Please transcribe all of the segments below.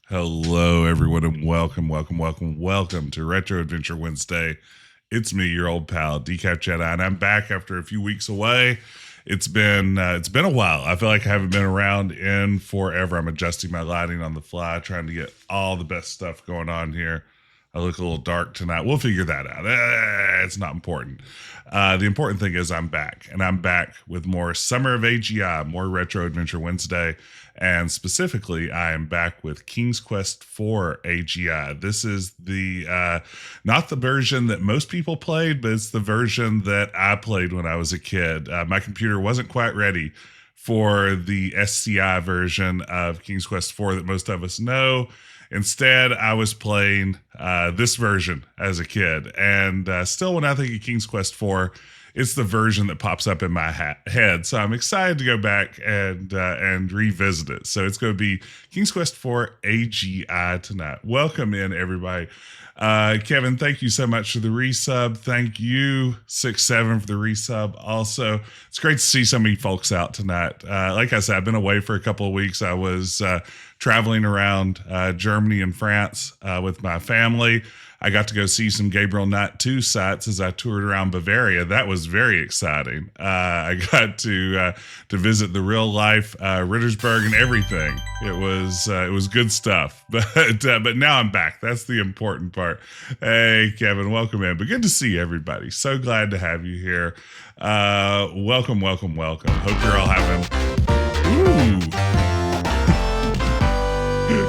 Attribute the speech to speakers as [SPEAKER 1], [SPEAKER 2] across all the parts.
[SPEAKER 1] Hello, everyone, and welcome to Retro Adventure Wednesday. It's me, your old pal, Decap Jedi, and I'm back after a few weeks away. It's been a while. I feel like I haven't been around in forever. I'm adjusting my lighting on the fly, trying to get all the best stuff going on here. I look a little dark tonight. We'll figure that out. It's not important. The important thing is I'm back, and I'm back with more Summer of AGI, more Retro Adventure Wednesday, and specifically, I am back with King's Quest IV AGI. This is the not the version that most people played, but it's the version that I played when I was a kid. My computer wasn't quite ready for the SCI version of King's Quest IV that most of us know. Instead, I was playing this version as a kid. And still, when I think of King's Quest IV, it's the version that pops up in my head. So I'm excited to go back and revisit it. So it's going to be King's Quest IV AGI tonight. Welcome in, everybody. Kevin, thank you so much for the resub. Thank you, 6-7, for the resub. Also, it's great to see so many folks out tonight. Like I said, I've been away for a couple of weeks. I was traveling around Germany and France with my family. I got to go see some Gabriel Knight 2 sites as I toured around Bavaria. That was very exciting. I got to visit the real life Rittersberg and everything. It was good stuff. But now I'm back. That's the important part. Hey, Kevin, welcome in. But good to see everybody. So glad to have you here. Welcome. Hope you're all having. Ooh.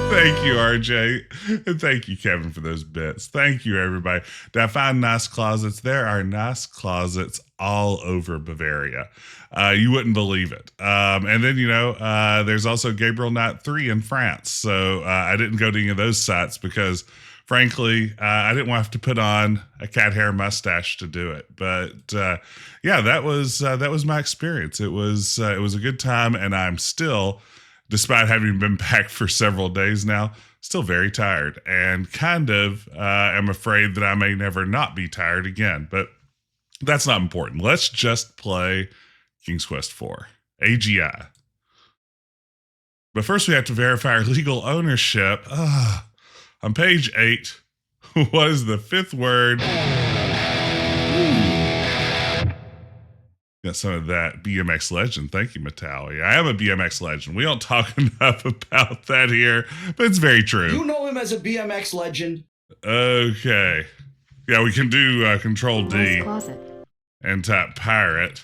[SPEAKER 1] Thank you, RJ. And thank you, Kevin, for those bits. Thank you, everybody. Did I find nice closets? There are nice closets all over Bavaria. You wouldn't believe it. And then, there's also Gabriel Knight 3 in France. So I didn't go to any of those sites because, frankly, I didn't want to have to put on a cat hair mustache to do it. But that was my experience. It was a good time, and I'm still, despite having been back for several days now, still very tired and kind of am afraid that I may never not be tired again. But that's not important. Let's just play King's Quest IV AGI. But first we have to verify our legal ownership. On page 8, what is the 5th word? Got some of that BMX legend. Thank you, Metalli. I am a BMX legend. We don't talk enough about that here, but it's very true.
[SPEAKER 2] You know him as a BMX legend.
[SPEAKER 1] Okay. Yeah, we can do Control D and type pirate.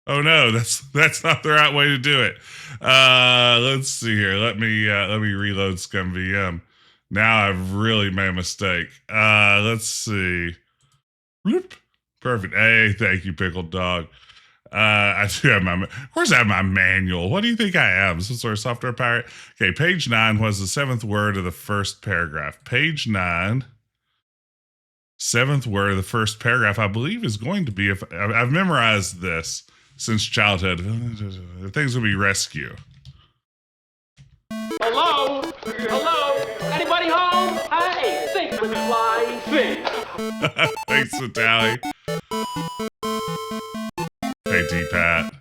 [SPEAKER 1] Oh no, that's not the right way to do it. Let's see here. Let me reload ScumVM. Now I've really made a mistake. Let's see. Bloop. Perfect. Hey, thank you, Pickled Dog. I do have of course I have my manual. What do you think I am? Some sort of software pirate? Okay, page 9 was the 7th word of the first paragraph. Page 9, 7th word of the first paragraph, I believe is going to be, if I've memorized this since childhood, the things will be rescue.
[SPEAKER 3] Hello? Anybody home? Hey, think with fly fish.
[SPEAKER 1] Thanks, Natalie. Hey, D-Pat.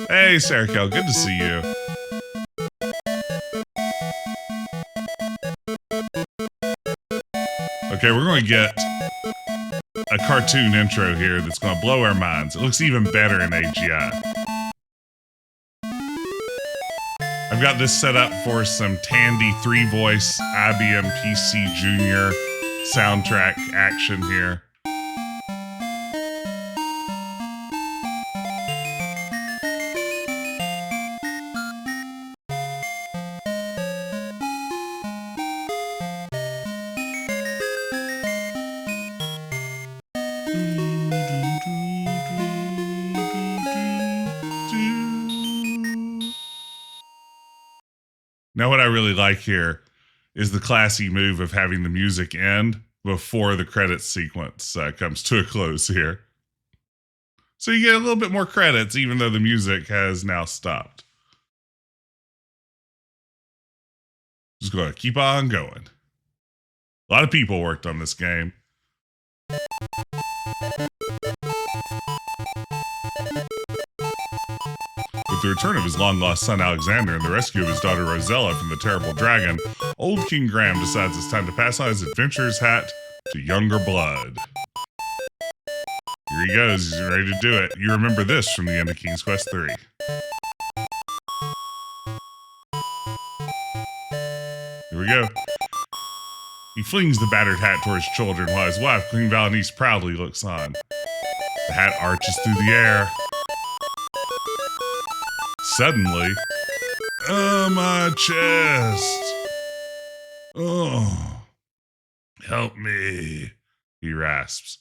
[SPEAKER 1] Hey, Sarah Kell, good to see you. Okay, we're going to get a cartoon intro here that's going to blow our minds. It looks even better in AGI. I've got this set up for some Tandy 3-voice IBM PC Junior soundtrack action here. Now, what I really like here is the classy move of having the music end before the credits sequence comes to a close here. So you get a little bit more credits, even though the music has now stopped. Just going to keep on going. A lot of people worked on this game. With the return of his long-lost son Alexander and the rescue of his daughter Rosella from the terrible dragon, old King Graham decides it's time to pass on his adventurer's hat to younger blood. Here he goes, he's ready to do it. You remember this from the end of King's Quest III. Here we go. He flings the battered hat towards his children while his wife, Queen Valenice, proudly looks on. The hat arches through the air. Suddenly, my chest. Oh, help me, he rasps.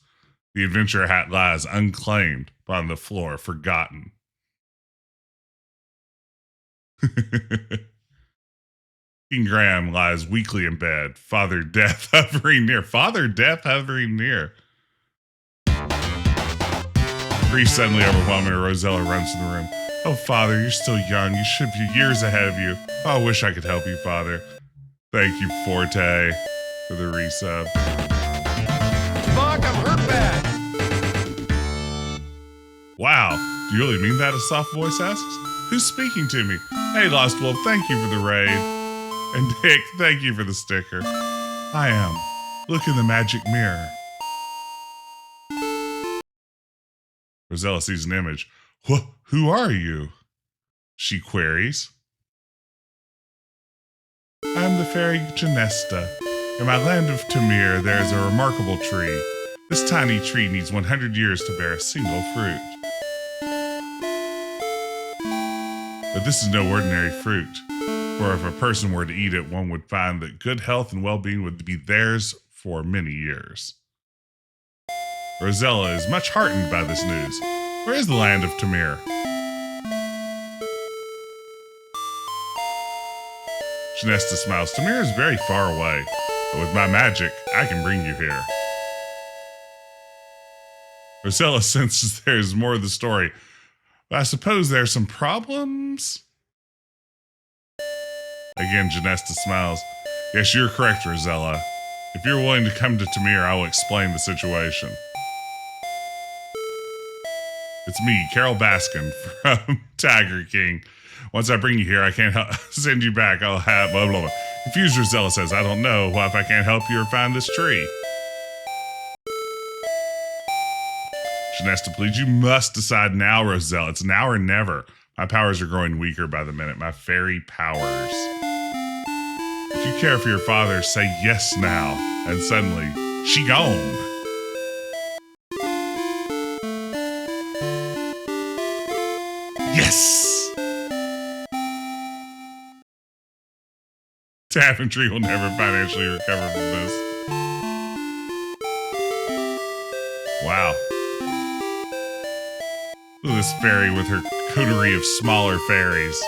[SPEAKER 1] The adventurer hat lies unclaimed upon the floor, forgotten. King Graham lies weakly in bed, Father Death hovering near. Father Death hovering near. Grief suddenly overwhelming her, Rosella runs to the room. Oh, Father, you're still young. You should be years ahead of you. Oh, I wish I could help you, Father. Thank you, Forte, for the resub.
[SPEAKER 4] Fuck, I'm hurt bad.
[SPEAKER 1] Wow, do you really mean that? A soft voice asks. Who's speaking to me? Hey, Lost Wolf, thank you for the raid. And Dick, thank you for the sticker. I am. Look in the magic mirror. Rosella sees an image. Who are you? She queries. I am the fairy Genesta. In my land of Tamir, there is a remarkable tree. This tiny tree needs 100 years to bear a single fruit. But this is no ordinary fruit, for if a person were to eat it, one would find that good health and well-being would be theirs for many years. Rosella is much heartened by this news. Where is the land of Tamir? Genesta smiles. Tamir is very far away, but with my magic, I can bring you here. Rosella senses there is more of the story, but I suppose there are some problems? Again, Genesta smiles. Yes, you're correct, Rosella. If you're willing to come to Tamir, I will explain the situation. It's me, Carol Baskin from Tiger King. Once I bring you here, I can't send you back. I'll have blah, blah, blah. Confused Rosella says, I don't know. What if I can't help you or find this tree? Genesta pleads, you must decide now, Rosella. It's now or never. My powers are growing weaker by the minute. My fairy powers. If you care for your father, say yes now. And suddenly, she gone. Yes! Daventry will never financially recover from this. Wow. Look at this fairy with her coterie of smaller fairies.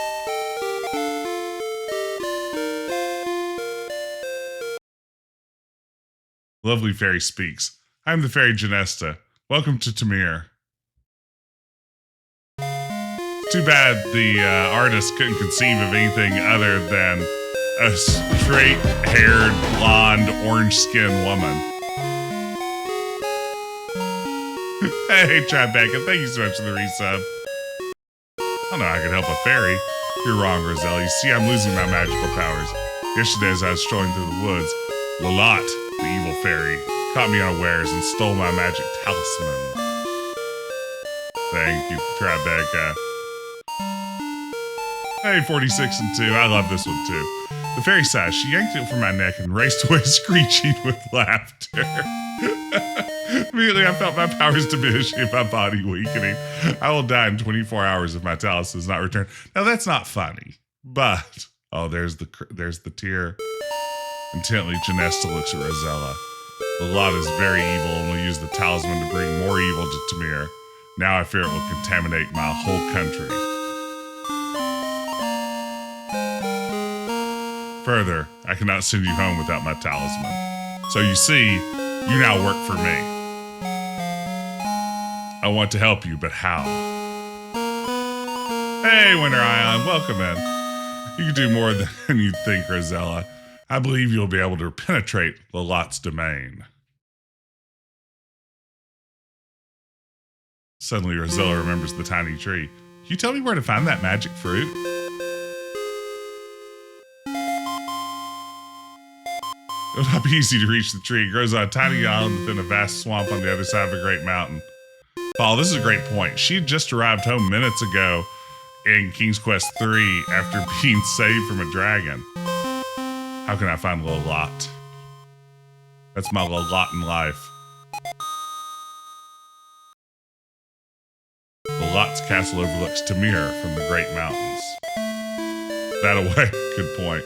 [SPEAKER 1] Lovely fairy speaks. I'm the fairy Genesta. Welcome to Tamir. Too bad the artist couldn't conceive of anything other than a straight-haired, blonde, orange-skinned woman. Hey, Tribeca, thank you so much for the resub. I don't know how I could help a fairy. You're wrong, Rosella. You see, I'm losing my magical powers. Yesterday, as I was strolling through the woods, Lolotte, the evil fairy, caught me unawares and stole my magic talisman. Thank you, Tribeca. Hey, 46 and 2. I love this one, too. The fairy sighs. She yanked it from my neck and raced away screeching with laughter. Immediately, I felt my powers diminishing and my body weakening. I will die in 24 hours if my talisman is not returned. Now, that's not funny, but... Oh, there's the tear. Intently, Genesta looks at Rosella. Lolotte is very evil and will use the talisman to bring more evil to Tamir. Now I fear it will contaminate my whole country. Further, I cannot send you home without my talisman. So you see, you now work for me. I want to help you, but how? Hey, Winter Ion, welcome in. You can do more than you'd think, Rosella. I believe you'll be able to penetrate Lolotte's domain. Suddenly, Rosella remembers the tiny tree. Can you tell me where to find that magic fruit? It would not be easy to reach the tree. It grows on a tiny island within a vast swamp on the other side of a great mountain. Paul, this is a great point. She had just arrived home minutes ago in King's Quest III after being saved from a dragon. How can I find Lolotte? That's my Lolotte in life. Lolotte's castle overlooks Tamir from the Great Mountains. That away. Good point.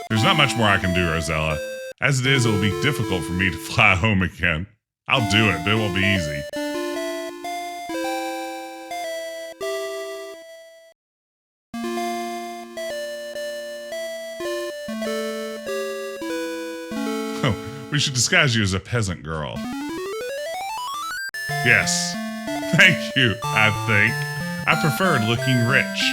[SPEAKER 1] There's not much more I can do, Rosella. As it is, it will be difficult for me to fly home again. I'll do it, but it won't be easy. Oh, we should disguise you as a peasant girl. Yes. Thank you, I think. I preferred looking rich.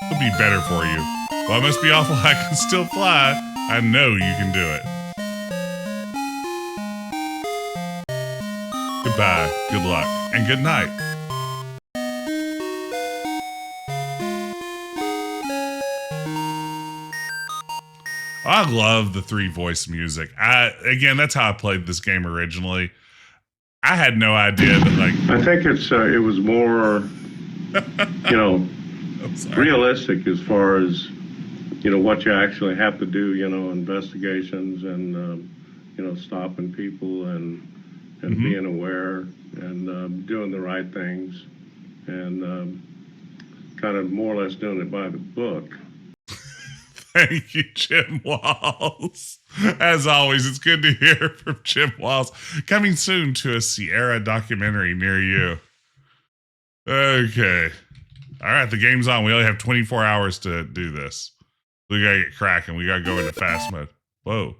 [SPEAKER 1] It'll be better for you. Well, it must be awful I can still fly. I know you can do it. Goodbye, good luck, and good night. I love the 3-voice music. Again, that's how I played this game originally. I had no idea that, like,
[SPEAKER 5] I think it was more, realistic as far as, what you actually have to do, investigations and, stopping people and being aware and doing the right things and kind of more or less doing it by the book.
[SPEAKER 1] Thank you, Jim Walls. As always, it's good to hear from Jim Walls. Coming soon to a Sierra documentary near you. Okay. All right, the game's on. We only have 24 hours to do this. We gotta get cracking. We gotta go into fast mode. Whoa.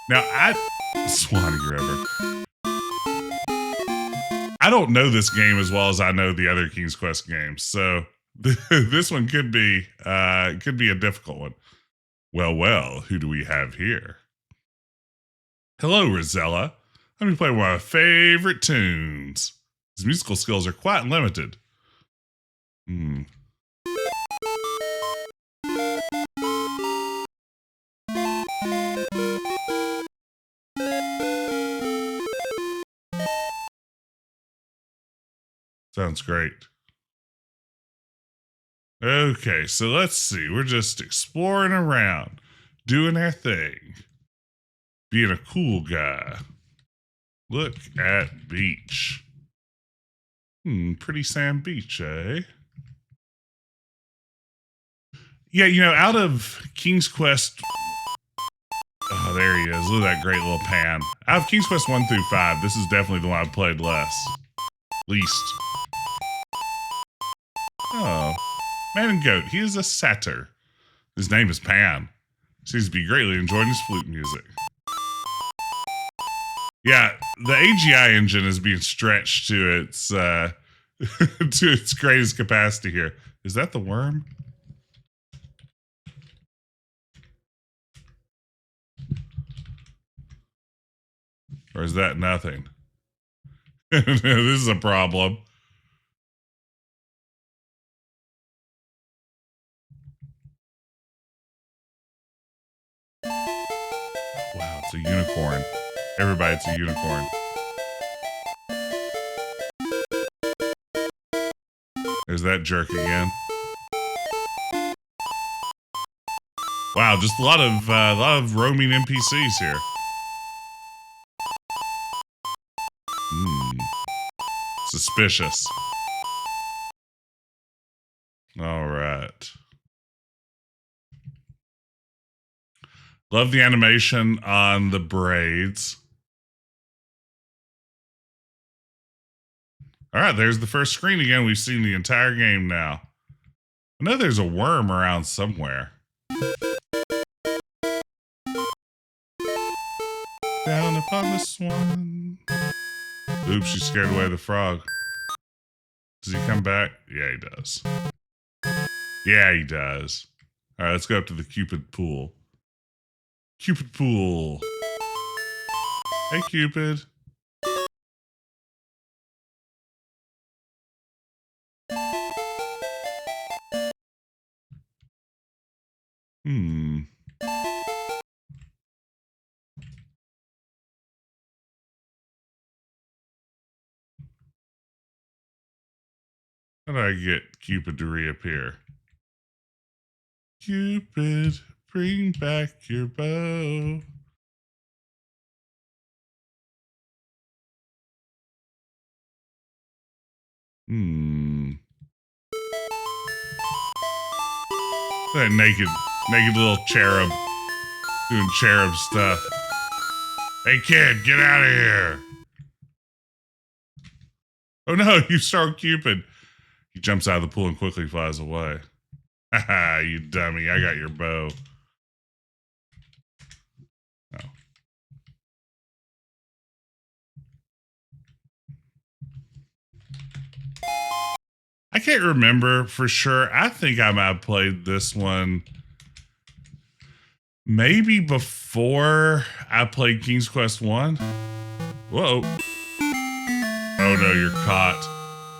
[SPEAKER 1] Now, Swanee River. I don't know this game as well as I know the other King's Quest games, so this one could be a difficult one. Well, who do we have here? Hello, Rosella. Let me play one of my favorite tunes. His musical skills are quite limited. Sounds great. Okay, so let's see. We're just exploring around, doing our thing, being a cool guy. Look at beach. Pretty sand beach, eh? Yeah, out of King's Quest... Oh, there he is. Look at that great little pan. Out of King's Quest 1 through 5, this is definitely the one I've played least. Oh, man and goat. He is a satyr. His name is Pan. Seems to be greatly enjoying his flute music. Yeah, the AGI engine is being stretched to its to its greatest capacity here. Is that the worm? Or is that nothing? This is a problem. Wow, it's a unicorn. Everybody, it's a unicorn. There's that jerk again. Wow, just a lot of roaming NPCs here. Suspicious. All right. Love the animation on the braids. All right, there's the first screen again. We've seen the entire game now. I know there's a worm around somewhere. upon the swan. Oops, she scared away the frog. Does he come back? Yeah, he does. Yeah, he does. All right, let's go up to the Cupid pool. Cupid pool. Hey, Cupid. How do I get Cupid to reappear? Cupid, bring back your bow. That naked little cherub doing cherub stuff. Hey kid, get out of here. Oh no, you start Cupid. He jumps out of the pool and quickly flies away. Haha, you dummy, I got your bow. Oh. I can't remember for sure. I think I might have played this one maybe before I played King's Quest 1. Whoa. Oh no, you're caught.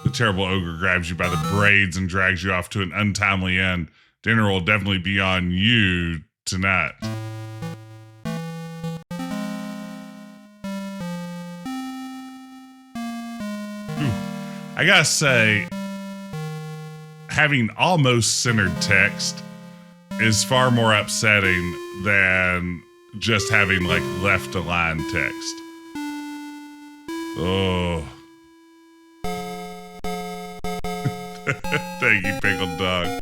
[SPEAKER 1] The terrible ogre grabs you by the braids and drags you off to an untimely end. Dinner will definitely be on you tonight. Ooh. I gotta say, having almost centered text is far more upsetting than just having like left align text. Oh. Thank you, Pickled Dog.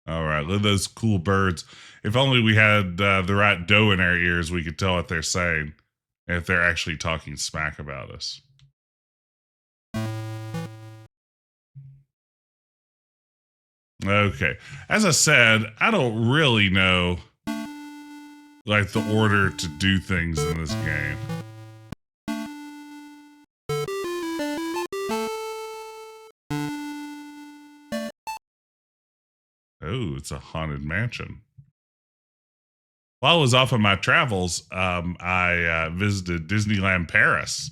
[SPEAKER 1] All right, look at those cool birds. If only we had the right dough in our ears, we could tell what they're saying. If they're actually talking smack about us. Okay. As I said, I don't really know like the order to do things in this game. Oh, it's a haunted mansion. While I was off on my travels, I visited Disneyland Paris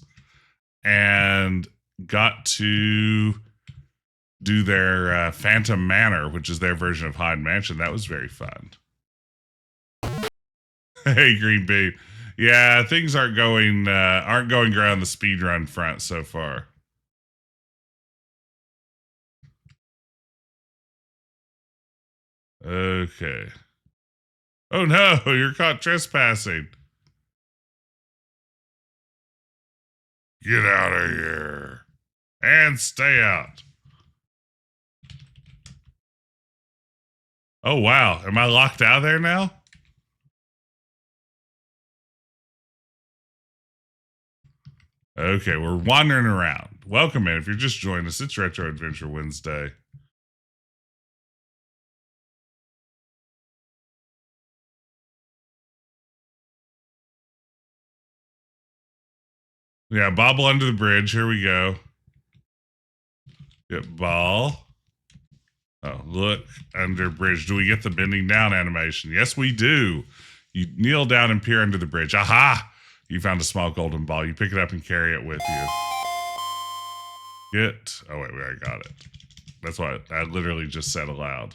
[SPEAKER 1] and got to do their Phantom Manor, which is their version of Haunted Mansion. That was very fun. Hey, Green Bean. Yeah, things aren't going great on the speedrun front so far. Okay. Oh no, you're caught trespassing. Get out of here. And stay out. Oh wow, am I locked out of there now? Okay, we're wandering around. Welcome in. If you're just joining us, it's Retro Adventure Wednesday. Yeah, bobble under the bridge. Here we go. Yep, ball. Oh, look under bridge. Do we get the bending down animation? Yes, we do. You kneel down and peer under the bridge. Aha! You found a small golden ball. You pick it up and carry it with you. Oh, wait, I got it. That's what I literally just said aloud.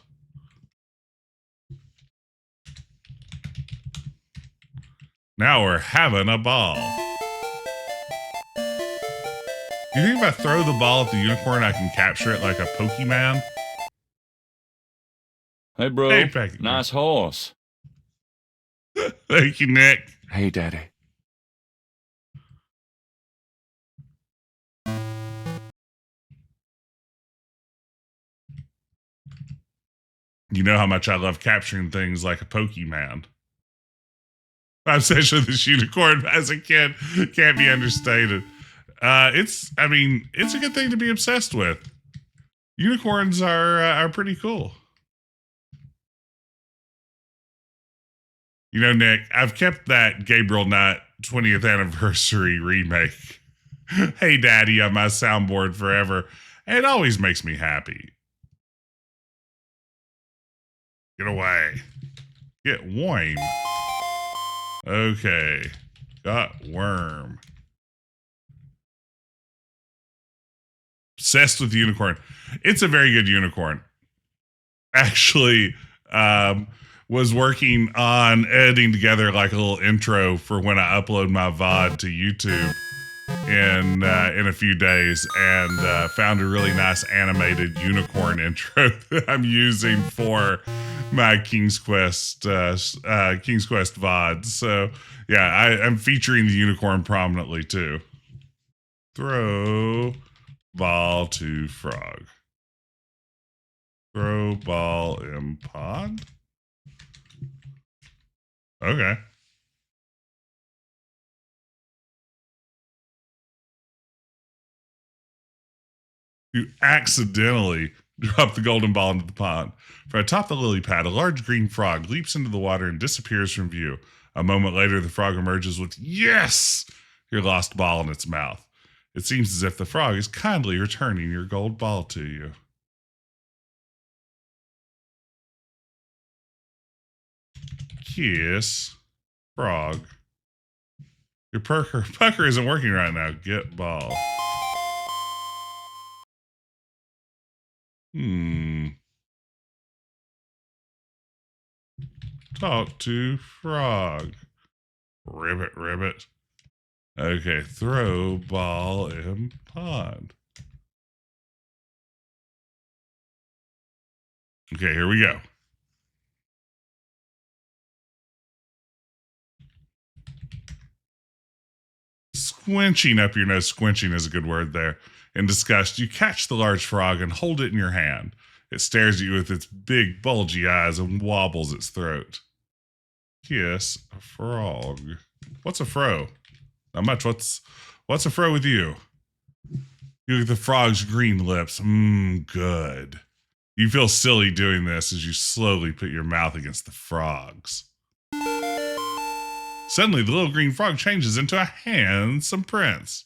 [SPEAKER 1] Now we're having a ball. Do you think if I throw the ball at the unicorn, I can capture it like a Pokemon?
[SPEAKER 6] Hey, bro.
[SPEAKER 1] Hey,
[SPEAKER 6] nice horse.
[SPEAKER 1] Thank you, Nick.
[SPEAKER 6] Hey, Daddy.
[SPEAKER 1] You know how much I love capturing things like a Pokemon. My obsession with this unicorn as a kid can't be understated. It's a good thing to be obsessed with. Unicorns are pretty cool. You know, Nick, I've kept that Gabriel Knight 20th anniversary remake, Hey Daddy, on my soundboard forever. And it always makes me happy. Get away. Get warm. Okay. Got worm. Obsessed with unicorn. It's a very good unicorn. Actually, was working on editing together like a little intro for when I upload my VOD to YouTube in a few days, and found a really nice animated unicorn intro that I'm using for my King's Quest VOD. So yeah, I'm featuring the unicorn prominently too. Throw ball to frog. Throw ball in pond. Okay. You accidentally drop the golden ball into the pond. From atop the lily pad, a large green frog leaps into the water and disappears from view. A moment later, the frog emerges with, "Yes!" your lost ball in its mouth. It seems as if the frog is kindly returning your gold ball to you. Kiss. Frog. Your pucker isn't working right now. Get ball. Talk to frog. Ribbit, ribbit. Okay, throw ball in pond. Okay, here we go. Squinching up your nose. Squinching is a good word there. In disgust, you catch the large frog and hold it in your hand. It stares at you with its big, bulgy eyes and wobbles its throat. Kiss a frog. What's a fro? Not much. What's a fro with you? You look at the frog's green lips. Good. You feel silly doing this as you slowly put your mouth against the frog's. Suddenly, the little green frog changes into a handsome prince.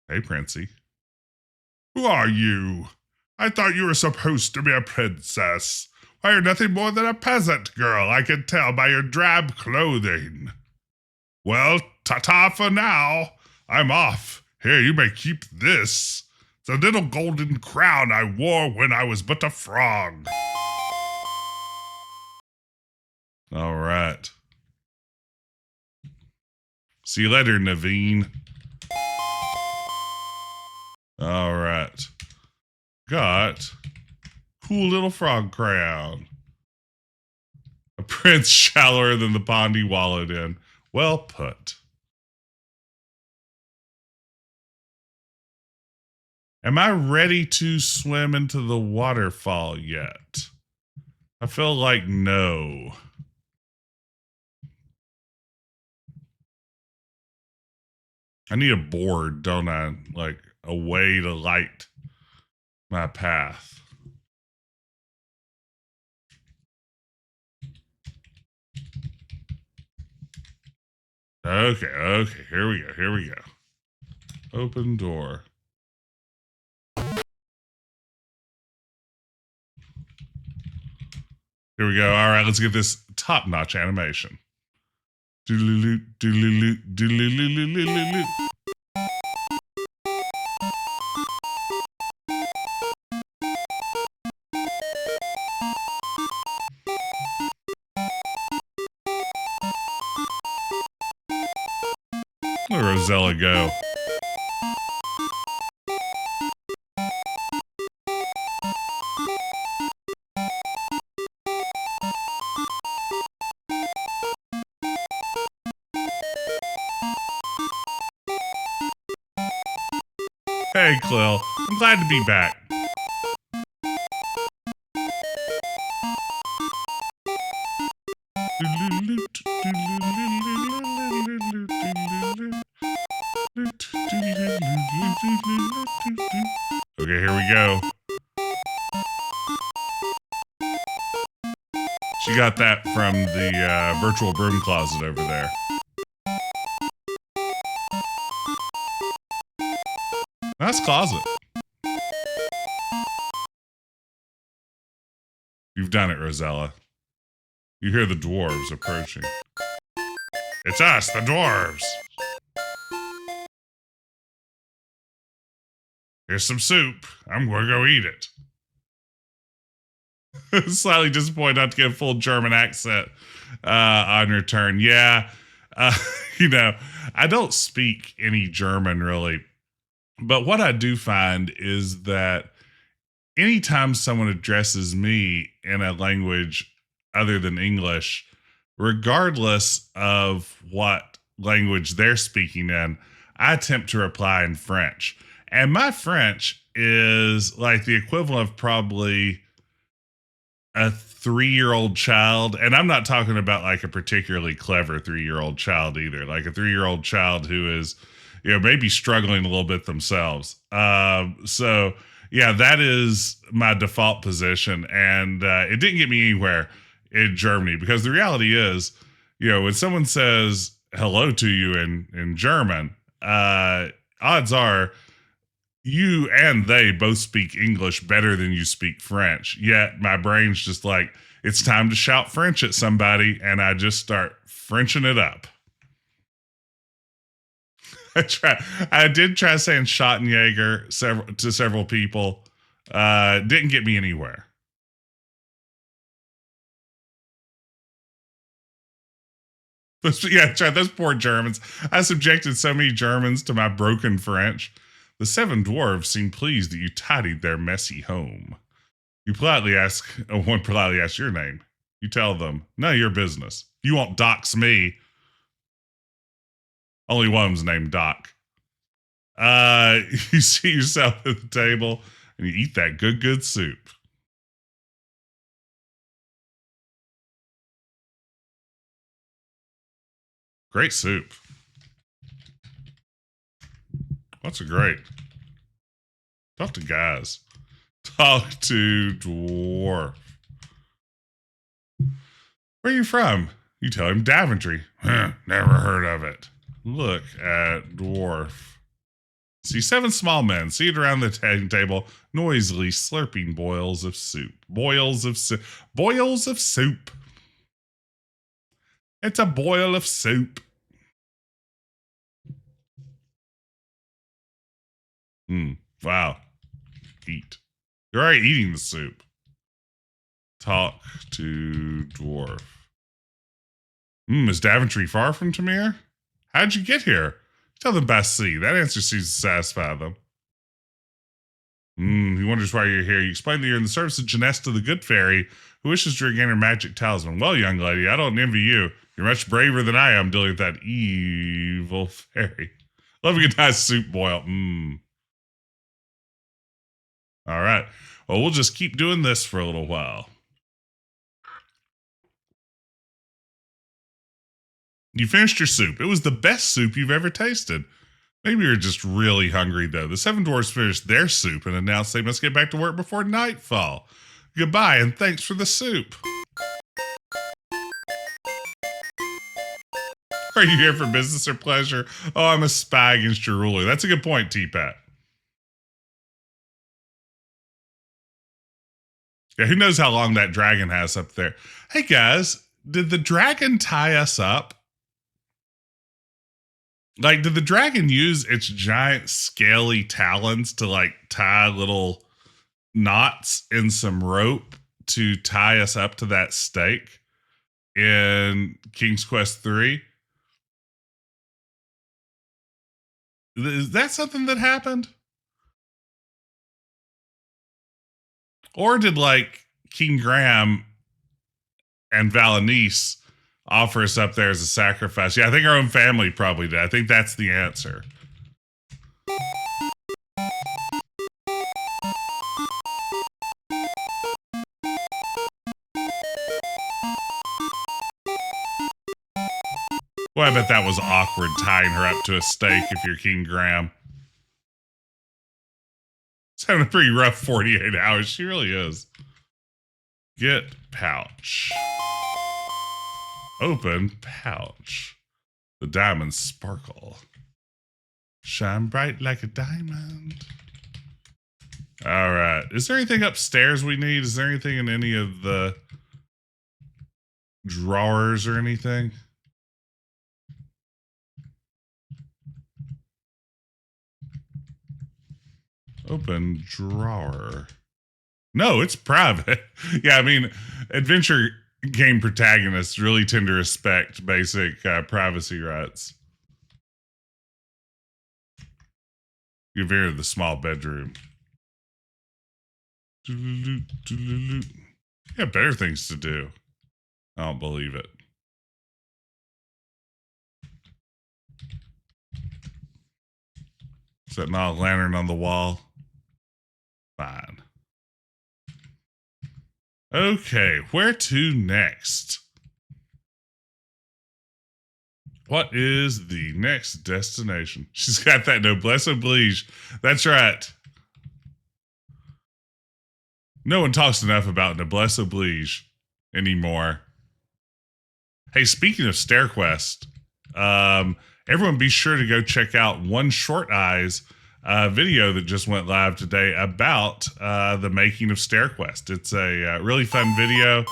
[SPEAKER 1] Hey, Princey. Who are you? I thought you were supposed to be a princess. Why, you're nothing more than a peasant girl, I can tell by your drab clothing. Well, ta-ta for now. I'm off. Here, you may keep this. It's a little golden crown I wore when I was but a frog. All right. See you later, Naveen. All right. Got cool little frog crown. A prince shallower than the pond he wallowed in. Well put. Am I ready to swim into the waterfall yet? I feel like no. I need a board, don't I? Like a way to light my path. Okay, here we go. Open door. Here we go. All right, let's get this top-notch animation. Doodle-loot, doodle-loot, doodle-loot-loot-loot-loot. Let Rosella go. Hey, Clill. I'm glad to be back. Okay, here we go. She got that from the virtual broom closet over there. Nice closet. You've done it, Rosella. You hear the dwarves approaching. It's us, the dwarves. Here's some soup. I'm going to go eat it. Slightly disappointed not to get a full German accent on your turn. Yeah, you know, I don't speak any German really. But what I do find is that anytime someone addresses me in a language other than English, regardless of what language they're speaking in, I attempt to reply in French. And my French is like the equivalent of probably a 3-year-old child. And I'm not talking about like a particularly clever 3-year-old child either, like a 3-year-old child who is, you know, maybe struggling a little bit themselves. So yeah, that is my default position. And it didn't get me anywhere in Germany, because the reality is, you know, when someone says hello to you in German, odds are you and they both speak English better than you speak French. Yet my brain's just like, it's time to shout French at somebody, and I just start Frenching it up. I did try saying Schottenjäger to several people. Didn't get me anywhere. Yeah, those poor Germans. I subjected so many Germans to my broken French. The 7 dwarves seem pleased that you tidied their messy home. One politely asks your name. You tell them, none of your business. You won't dox me. Only one of them's named Doc. You see yourself at the table and you eat that good soup. Great soup. What's a great? Talk to guys. Talk to dwarf. Where are you from? You tell him Daventry. Never heard of it. Look at dwarf. See 7 small men seated around the table, noisily slurping boils of soup. Boils of soup. Boils of soup. It's a boil of soup. Wow. Eat. You're already eating the soup. Talk to dwarf. Is Daventry far from Tamir? How'd you get here? Tell them by sea. That answer seems to satisfy them. He wonders why you're here. You explain that you're in the service of Genesta, the good fairy, who wishes to regain her magic talisman. Well, young lady, I don't envy you. You're much braver than I am dealing with that evil fairy. Love a good nice soup boil. All right. Well, we'll just keep doing this for a little while. You finished your soup. It was the best soup you've ever tasted. Maybe you're just really hungry, though. The 7 dwarfs finished their soup and announced they must get back to work before nightfall. Goodbye, and thanks for the soup. Are you here for business or pleasure? Oh, I'm a spy against your ruler. That's a good point, Teapat. Yeah, who knows how long that dragon has up there. Hey, guys, did the dragon tie us up? Like, did the dragon use its giant scaly talons to, like, tie little knots in some rope to tie us up to that stake in King's Quest 3? Is that something that happened? Or did, like, King Graham and Valanice offer us up there as a sacrifice? Yeah, I think our own family probably did. I think that's the answer. Well, I bet that was awkward tying her up to a stake if you're King Graham. It's having a pretty rough 48 hours. She really is. Get pouch. Open pouch. The diamonds sparkle. Shine bright like a diamond. All right. Is there anything upstairs we need? Is there anything in any of the drawers or anything? Open drawer. No, it's private. Yeah, I mean, adventure game protagonists really tend to respect basic privacy rights. You veer the small bedroom. Yeah, better things to do. I don't believe it. Is that not a lantern on the wall? Fine. Okay, where to next? What is the next destination? She's got that noblesse oblige. That's right. No one talks enough about noblesse oblige anymore. Hey, speaking of StairQuest, everyone be sure to go check out One Short Eyes video that just went live today about the making of StairQuest. It's a really fun video.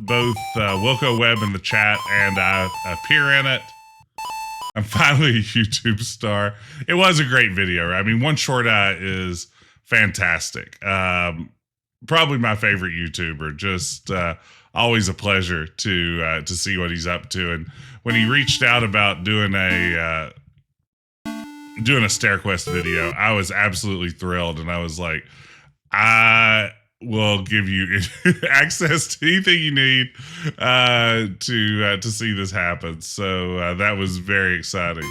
[SPEAKER 1] Both Wilco Webb in the chat and I appear in it. I'm finally a YouTube star. It was a great video, right? I mean, One Short Eye is fantastic. Probably my favorite YouTuber. Just always a pleasure to see what he's up to. And when he reached out about doing a StairQuest video, I was absolutely thrilled, and I was like, I will give you access to anything you need to see this happen. So that was very exciting.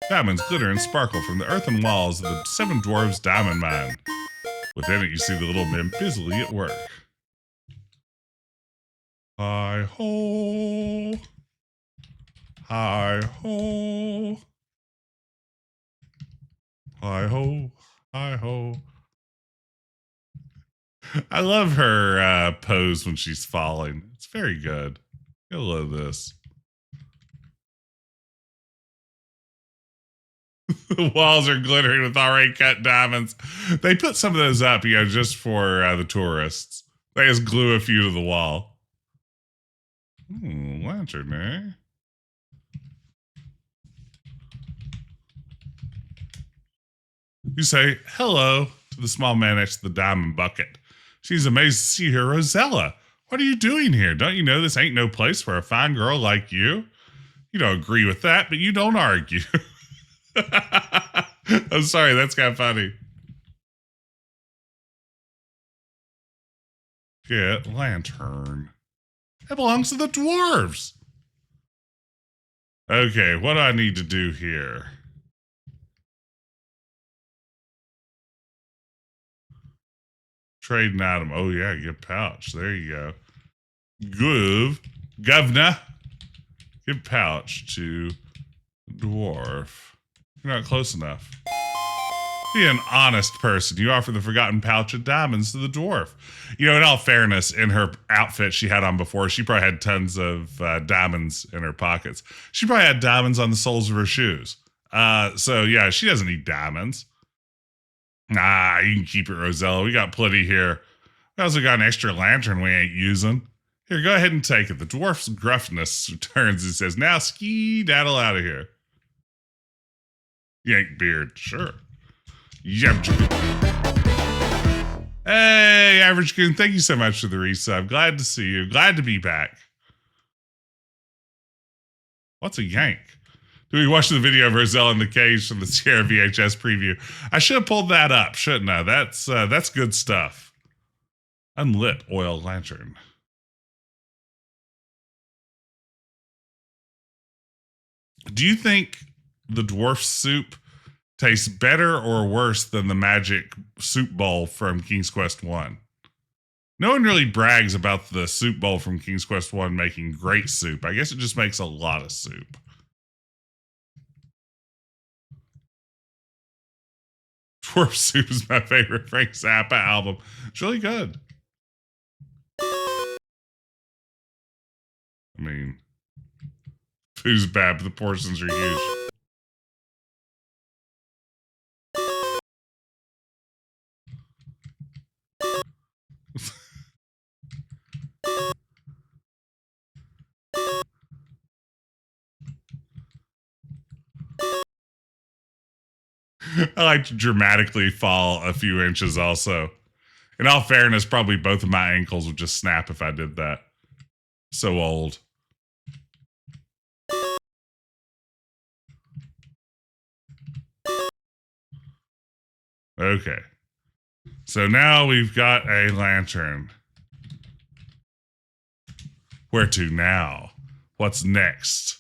[SPEAKER 1] Diamonds glitter and sparkle from the earthen walls of the Seven Dwarfs diamond mine. Within it, you see the little men busily at work. Hi ho. Hi ho. Hi ho. Hi ho. I love her pose when she's falling. It's very good. I love this. The walls are glittering with already cut diamonds. They put some of those up, just for the tourists. They just glue a few to the wall. Lantern, eh? You say hello to the small man next to the diamond bucket. She's amazed to see her. Rosella, what are you doing here? Don't you know this ain't no place for a fine girl like you? You don't agree with that, but you don't argue. I'm sorry, that's kind of funny. Get lantern. It belongs to the dwarves. Okay, what do I need to do here? Trade an item. Oh yeah, get pouch. There you go. Governor. Give pouch to dwarf. You're not close enough. Be an honest person. You offer the forgotten pouch of diamonds to the dwarf. In all fairness, in her outfit she had on before, she probably had tons of diamonds in her pockets. She probably had diamonds on the soles of her shoes. So yeah, she doesn't need diamonds. Nah, you can keep it, Rosella. We got plenty here. We also got an extra lantern we ain't using. Here, go ahead and take it. The dwarf's gruffness returns and says, now ski-daddle out of here. Yank beard, sure. Yep. Hey, Average Goon, thank you so much for the resub. Glad to see you. Glad to be back. What's a yank? Do we watch the video of Rosella in the cage from the Sierra VHS preview? I should have pulled that up, shouldn't I? That's good stuff. Unlit oil lantern. Do you think the dwarf soup tastes better or worse than the magic soup bowl from King's Quest 1? No one really brags about the soup bowl from King's Quest 1 making great soup. I guess it just makes a lot of soup. Dwarf Soup is my favorite Frank Zappa album. It's really good. I mean, food's bad, but the portions are huge. I like to dramatically fall a few inches also. In all fairness, probably both of my ankles would just snap if I did that. So old. Okay. So now we've got a lantern. Where to now? What's next?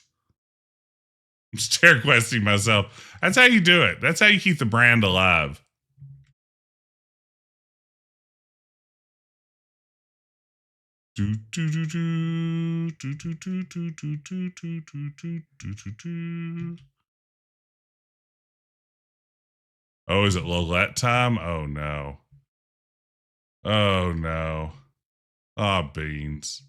[SPEAKER 1] I'm stair questing myself. That's how you do it. That's how you keep the brand alive. Do do do do do do do do do do do do do do. Oh, is it Lolotte time? Oh no. Oh no. Ah, beans.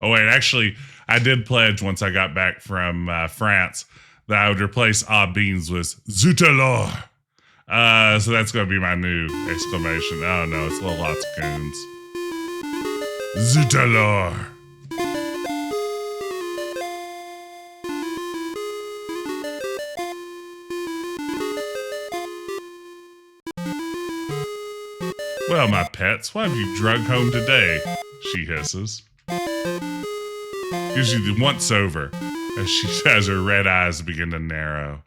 [SPEAKER 1] Oh wait, actually, I did pledge once I got back from France that I would replace beans with Zut alors. So that's going to be my new exclamation. Oh no, it's Lolotte's goons. Zut alors. Well, my pets, what have you drug home today? She hisses. Gives you the once over as she says her red eyes begin to narrow.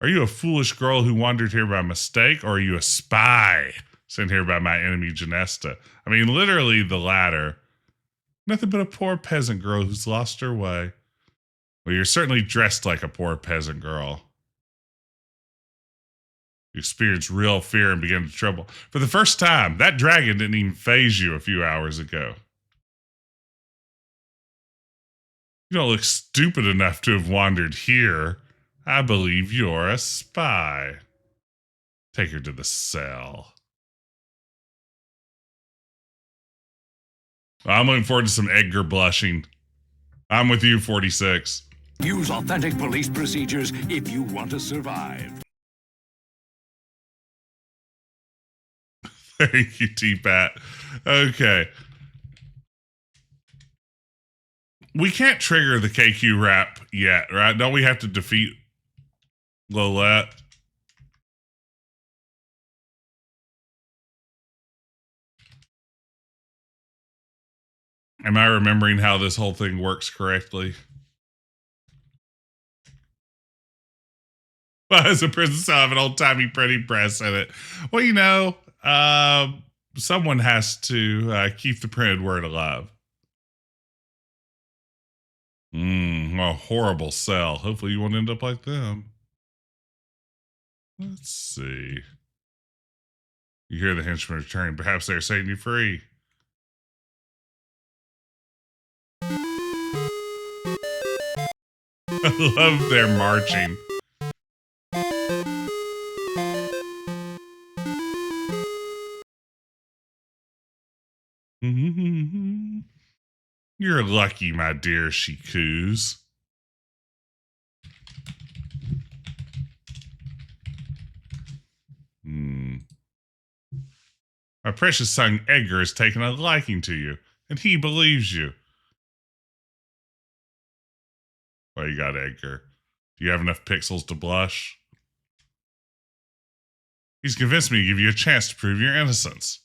[SPEAKER 1] Are you a foolish girl who wandered here by mistake, or are you a spy sent here by my enemy Genesta? I mean, literally the latter. Nothing but a poor peasant girl who's lost her way. Well, you're certainly dressed like a poor peasant girl. You experienced real fear and began to tremble. For the first time, that dragon didn't even faze you a few hours ago. You don't look stupid enough to have wandered here. I believe you're a spy. Take her to the cell. I'm looking forward to some Edgar blushing. I'm with you, 46.
[SPEAKER 6] Use authentic police procedures if you want to survive.
[SPEAKER 1] Thank you, T-Pat. Okay. We can't trigger the KQ rap yet, right? Don't we have to defeat Lolotte? Am I remembering how this whole thing works correctly? Well, as a princess, I have an old-timey printing press in it. Well, you know, someone has to keep the printed word alive. A horrible sell. Hopefully you won't end up like them. Let's see. You hear the henchmen returning. Perhaps they're setting you free. I love their marching. You're lucky, my dear, she coos. My precious son Edgar has taken a liking to you, and he believes you. Well, you got Edgar. Do you have enough pixels to blush? He's convinced me to give you a chance to prove your innocence.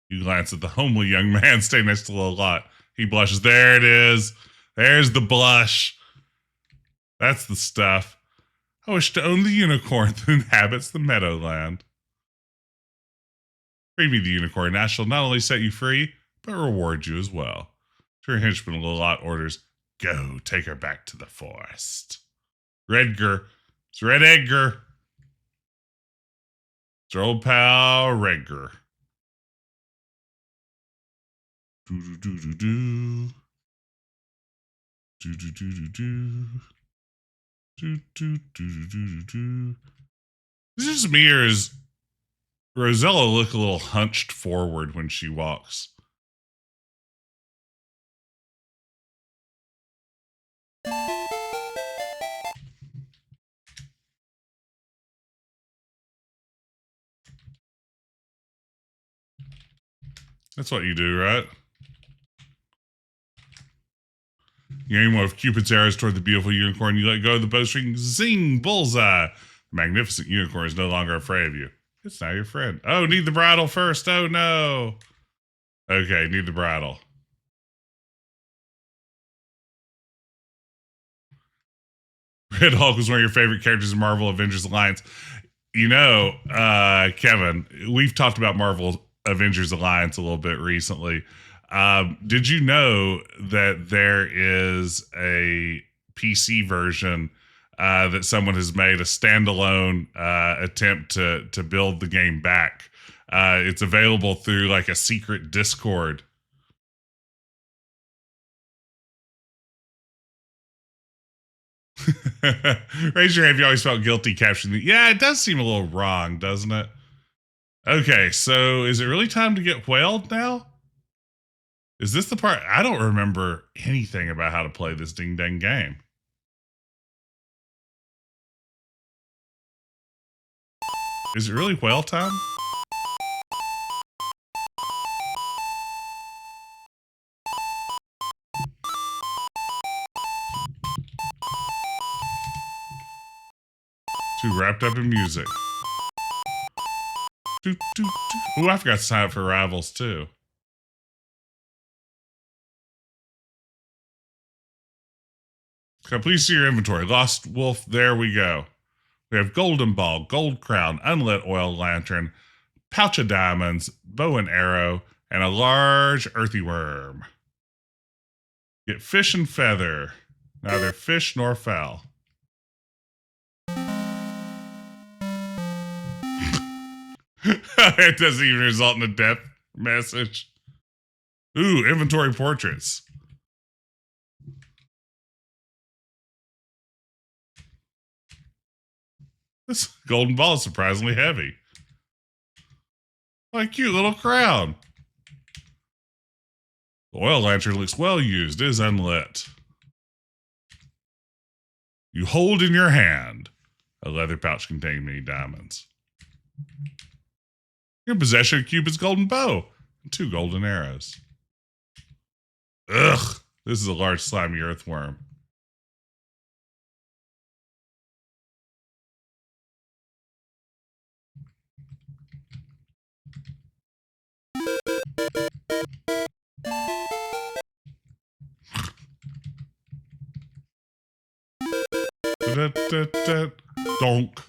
[SPEAKER 1] You glance at the homely young man standing next to Lolotte. He blushes. There it is. There's the blush. That's the stuff. I wish to own the unicorn that inhabits the meadowland. Bring me the unicorn, and I shall not only set you free, but reward you as well. To her henchman, Lolotte orders, go, take her back to the forest. Redgar. It's Red Edgar. It's our old pal, Redgar. Do-do-do-do-do. Do-do-do-do-do. Do, do, do, do, do. This is me, or is Rosella look a little hunched forward when she walks? That's what you do, right? You aim one of Cupid's arrows toward the beautiful unicorn. You let go of the bowstring. Zing! Bullseye! The magnificent unicorn is no longer afraid of you. It's now your friend. Oh, need the bridle first. Oh, no. Okay, need the bridle. Red Hulk was one of your favorite characters in Marvel Avengers Alliance. You know, Kevin, we've talked about Marvel Avengers Alliance a little bit recently. Did you know that there is a PC version that someone has made, a standalone attempt to build the game back? It's available through like a secret Discord. Raise your hand if you always felt guilty capturing the. Yeah, it does seem a little wrong, doesn't it? Okay, so is it really time to get whaled now? Is this the part? I don't remember anything about how to play this ding dang game. Is it really whale time? Too wrapped up in music. Ooh, I forgot to sign up for Rivals too. Okay, please see your inventory. Lost Wolf, there we go. We have Golden Ball, Gold Crown, Unlit Oil Lantern, Pouch of Diamonds, Bow and Arrow, and a large earthy worm. Get Fish and Feather. Neither fish nor fowl. It doesn't even result in a death message. Ooh, inventory portraits. This golden ball is surprisingly heavy. Like cute little crown. The oil lantern looks well used. It is unlit. You hold in your hand a leather pouch containing many diamonds. You're in possession of Cupid's golden bow and 2 golden arrows. Ugh, this is a large slimy earthworm. Donk.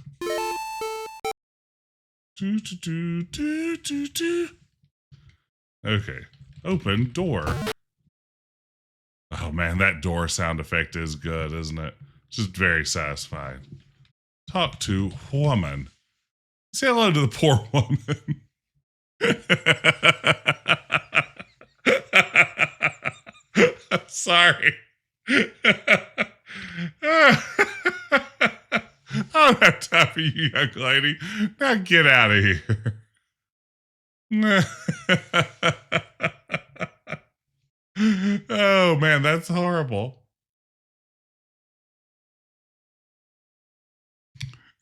[SPEAKER 1] Okay. Open door. Oh man, that door sound effect is good, isn't it? Just very satisfying. Talk to woman. Say hello to the poor woman. I'm sorry. I don't have time for you, young lady. Now get out of here. Oh man, that's horrible.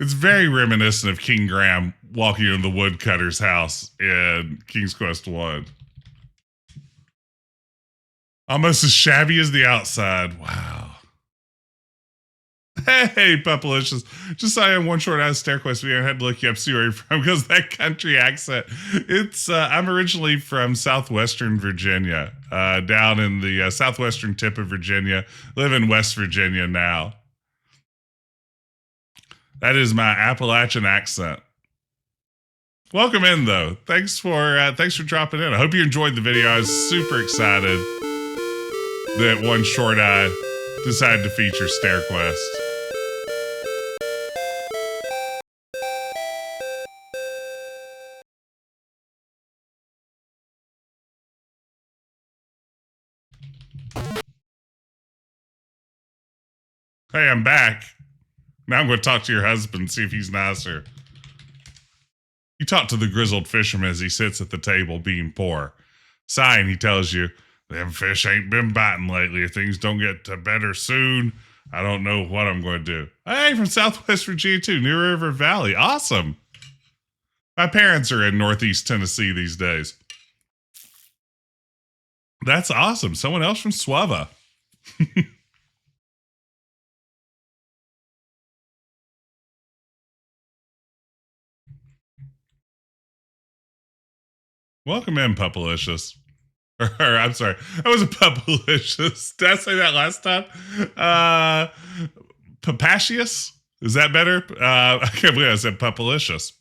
[SPEAKER 1] It's very reminiscent of King Graham walking into the woodcutter's house in King's Quest 1. Almost as shabby as the outside. Wow. Hey, Puppalicious. Just saw you on one short ass StairQuest video. I had to look you up, see where you're from, because that country accent. It's, I'm originally from southwestern Virginia, down in the southwestern tip of Virginia. Live in West Virginia now. That is my Appalachian accent. Welcome in, though. Thanks for dropping in. I hope you enjoyed the video. I was super excited that One Short Eye decided to feature StairQuest. Hey, I'm back. Now I'm going to talk to your husband, see if he's nicer. You talk to the grizzled fisherman as he sits at the table being poor. Sighing, he tells you, them fish ain't been biting lately. If things don't get better soon, I don't know what I'm going to do. Hey, from Southwest Virginia too, New River Valley. Awesome. My parents are in Northeast Tennessee these days. That's awesome. Someone else from Suava. Welcome in, Pupalicious. Or, I'm sorry, that was a Pupalicious. Did I say that last time? Papacious? Is that better? I can't believe I said Pupalicious.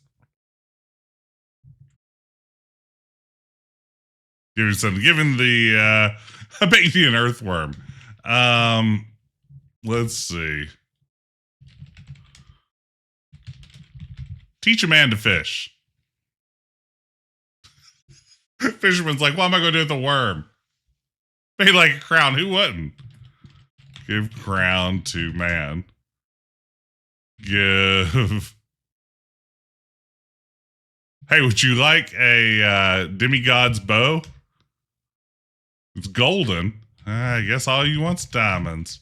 [SPEAKER 1] Given the, I bet you need an earthworm. Let's see. Teach a man to fish. Fisherman's like, what am I going to do with the worm? Pay like a crown. Who wouldn't? Give crown to man. Give. Hey, would you like a demigod's bow? It's golden. I guess all you want's diamonds.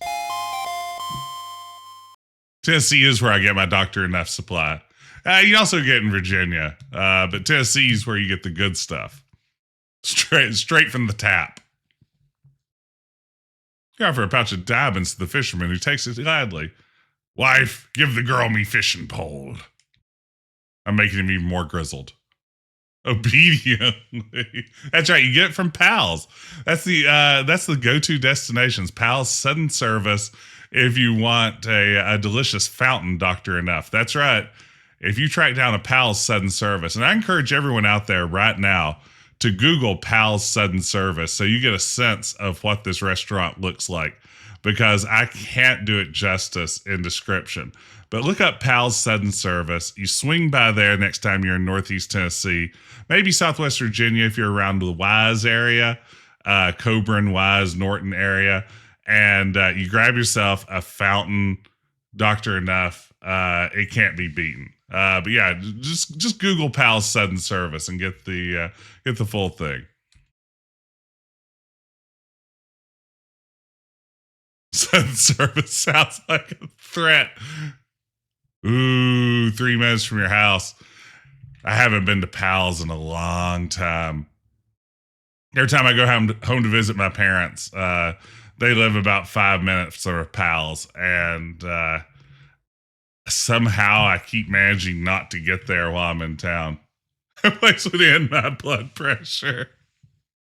[SPEAKER 1] Tennessee is where I get my Dr. Enough supply. You also get in Virginia, but Tennessee is where you get the good stuff. Straight from the tap. You offer a pouch of diamonds to the fisherman, who takes it gladly. Wife, give the girl me fishing pole. I'm making him even more grizzled. Obediently. That's right. You get it from Pals. That's the go-to destinations. Pals Sudden Service. If you want a delicious fountain, Dr. Enough. That's right. If you track down a Pals Sudden Service, and I encourage everyone out there right now to Google Pal's Sudden Service so you get a sense of what this restaurant looks like, because I can't do it justice in description. But look up Pal's Sudden Service. You swing by there next time you're in Northeast Tennessee, maybe Southwest Virginia if you're around the Wise area, Coburn, Wise, Norton area, and you grab yourself a fountain, Dr. Enough. It can't be beaten. But yeah, just Google Pal's Sudden Service and get the full thing. Sudden Service sounds like a threat. Ooh, 3 minutes from your house. I haven't been to Pal's in a long time. Every time I go home to visit my parents, they live about 5 minutes from Pal's, and somehow I keep managing not to get there while I'm in town. That place would end my blood pressure.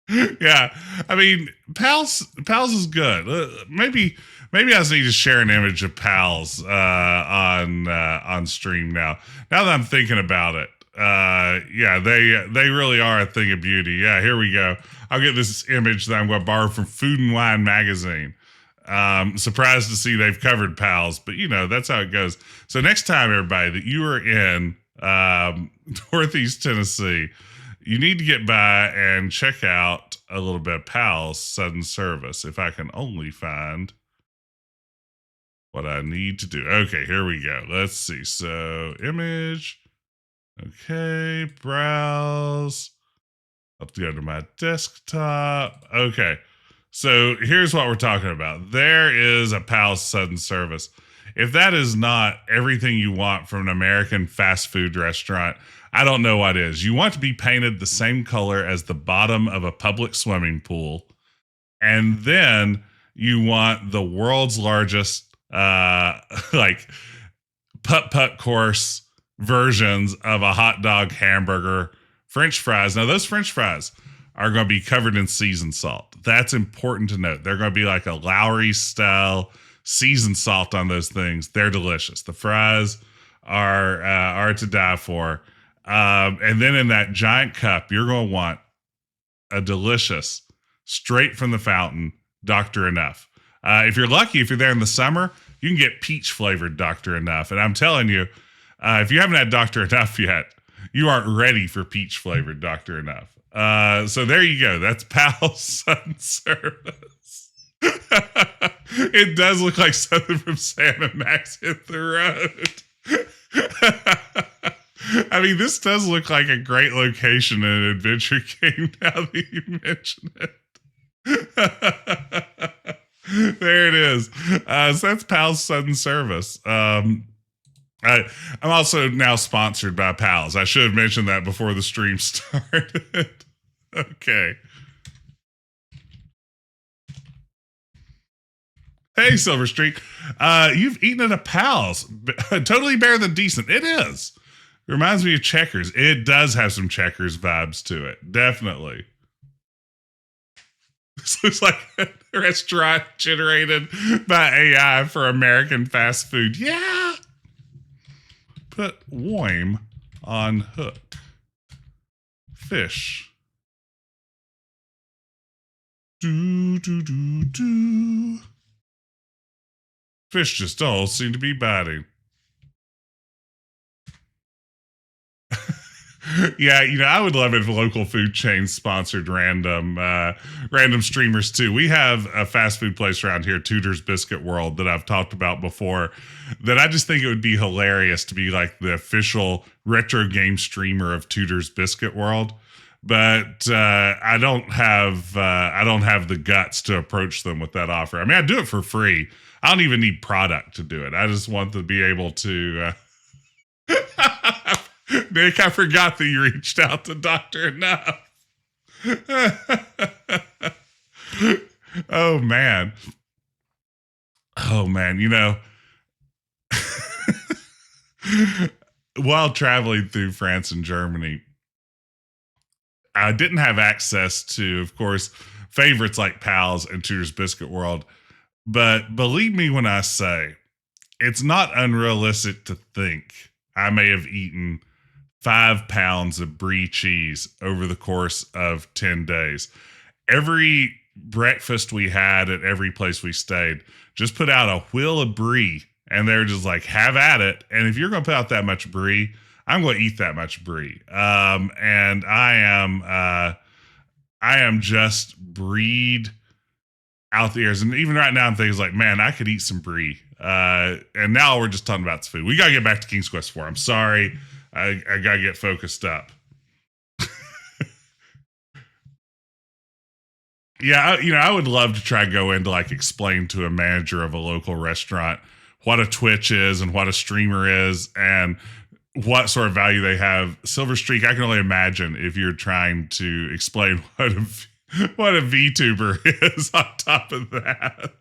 [SPEAKER 1] Yeah, I mean, Pals is good. Maybe I just need to share an image of Pals on stream now. Now that I'm thinking about it, yeah, they really are a thing of beauty. Yeah, here we go. I'll get this image that I'm going to borrow from Food and Wine magazine. Surprised to see they've covered Pals, but you know, that's how it goes. So next time, everybody, that you are in Northeast Tennessee, you need to get by and check out a little bit of Pal's Sudden Service. If I can only find what I need to do. Okay, here we go. Let's see. So image. Okay, browse. I'll go to my desktop. Okay. So here's what we're talking about. There is a Pal's Sudden Service. If that is not everything you want from an American fast food restaurant, I don't know what is. You want to be painted the same color as the bottom of a public swimming pool. And then you want the world's largest, like putt-putt course versions of a hot dog, hamburger, French fries. Now, those French fries are going to be covered in seasoned salt. That's important to note. They're going to be like a Lowry style seasoned salt on those things. They're delicious. The fries are to die for. And then in that giant cup, you're going to want a delicious, straight from the fountain, Dr. Enough. If you're lucky, if you're there in the summer, you can get peach flavored Dr. Enough. And I'm telling you, if you haven't had Dr. Enough yet, you aren't ready for peach flavored Dr. Enough. So there you go. That's Pal's Sudden Service. It does look like something from Sam and Max Hit the Road. I mean, this does look like a great location in an adventure game now that you mention it. There it is. So that's Pal's Sudden Service. I'm also now sponsored by Pals. I should have mentioned that before the stream started. Okay. Hey, Silver Streak. You've eaten at a Pal's. Totally better than decent. It is. It reminds me of Checkers. It does have some Checkers vibes to it. Definitely. This looks like a restaurant generated by AI for American fast food. Yeah. Put worm on hook. Fish. Do, do, do, do. Fish just all seem to be biting. Yeah, I would love it if local food chains sponsored random streamers too. We have a fast food place around here, Tudor's Biscuit World, that I've talked about before, that I just think it would be hilarious to be like the official retro game streamer of Tudor's Biscuit World. But I don't have the guts to approach them with that offer. I mean, I do it for free. I don't even need product to do it. I just want to be able to. Nick, I forgot that you reached out to Dr. Enough. Oh, man. While traveling through France and Germany, I didn't have access to, of course, favorites like Pals and Tudor's Biscuit World. But believe me when I say, it's not unrealistic to think I may have eaten 5 pounds of brie cheese over the course of 10 days. Every breakfast we had at every place we stayed just put out a wheel of brie, and they're just like, have at it. And if you're going to put out that much brie, I'm going to eat that much brie. And I am just breed out the ears. And even right now, I'm thinking like, man, I could eat some brie. And now we're just talking about food. We got to get back to King's Quest 4. I'm sorry. I got to get focused up. Yeah, I would love to try to go in to like explain to a manager of a local restaurant what a Twitch is and what a streamer is and what sort of value they have. Silver Streak, I can only imagine if you're trying to explain what a VTuber is on top of that.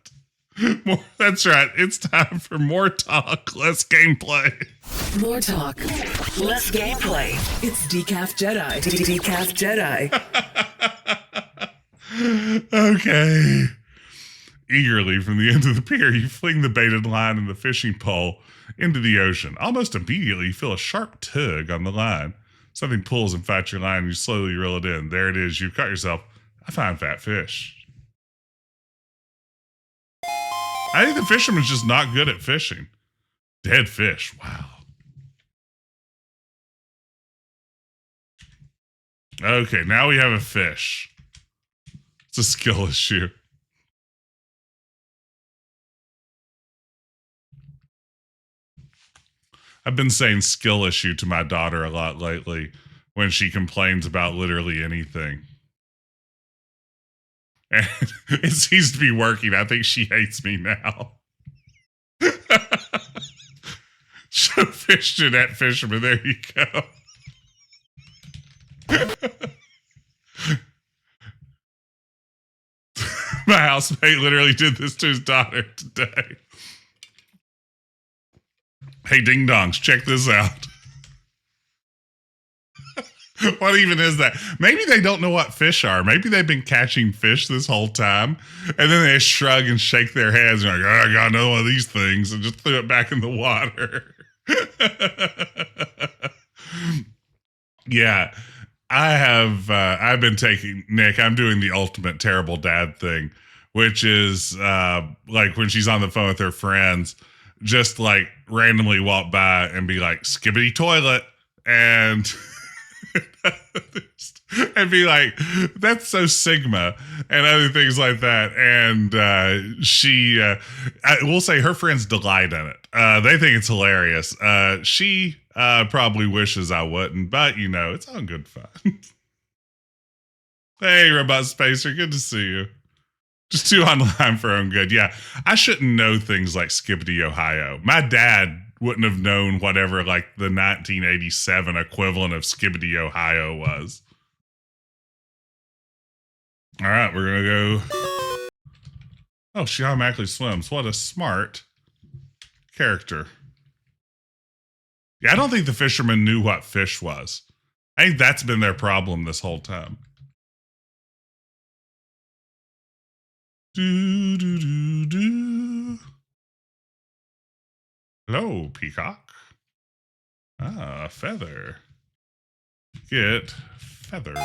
[SPEAKER 1] That's right. It's time for more talk, less gameplay.
[SPEAKER 7] More talk, less gameplay. It's Decaf Jedi. Decaf Jedi.
[SPEAKER 1] Okay. Eagerly from the end of the pier, you fling the baited line and the fishing pole into the ocean. Almost immediately, you feel a sharp tug on the line. Something pulls and fights your line, and you slowly reel it in. There it is. You've caught yourself a fine fat fish. I think the fisherman's just not good at fishing. Dead fish. Wow. Okay, now we have a fish. It's a skill issue. I've been saying skill issue to my daughter a lot lately when she complains about literally anything. And it seems to be working. I think she hates me now. So fish Jeanette Fisherman, there you go. My housemate literally did this to his daughter today. Hey, ding dongs, check this out. What even is that? Maybe they don't know what fish are. Maybe they've been catching fish this whole time. And then they shrug and shake their heads and like, oh, I got another one of these things, and just threw it back in the water. Yeah. I've been taking, Nick, I'm doing the ultimate terrible dad thing, which is like when she's on the phone with her friends, just like randomly walk by and be like, skibbity toilet. And and be like, that's so Sigma, and other things like that. And I will say her friends delight in it. They think it's hilarious. She probably wishes I wouldn't, but it's all good fun. Hey, Robot Spacer, good to see you. Just too online for own good. Yeah, I shouldn't know things like Skippity, Ohio. My dad wouldn't have known whatever like the 1987 equivalent of Skippity, Ohio was. All right, we're going to go. Oh, she automatically swims. What a smart character. Yeah, I don't think the fishermen knew what fish was. I think that's been their problem this whole time. Do, do, do, do. Hello, peacock. Ah, feather. Get feather.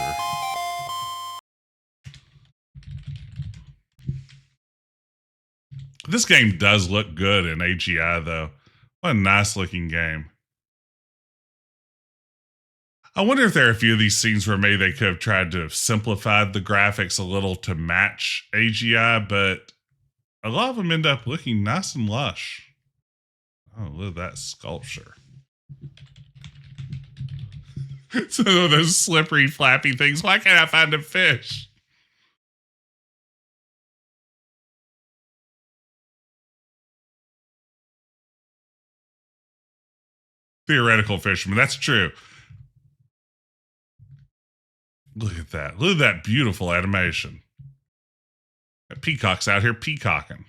[SPEAKER 1] This game does look good in AGI, though. What a nice looking game. I wonder if there are a few of these scenes where maybe they could have tried to have simplified the graphics a little to match AGI, but a lot of them end up looking nice and lush. Oh, look at that sculpture. Some of those slippery, flappy things. Why can't I find a fish? Theoretical fisherman. That's true. Look at that. Look at that beautiful animation. That peacock's out here peacocking.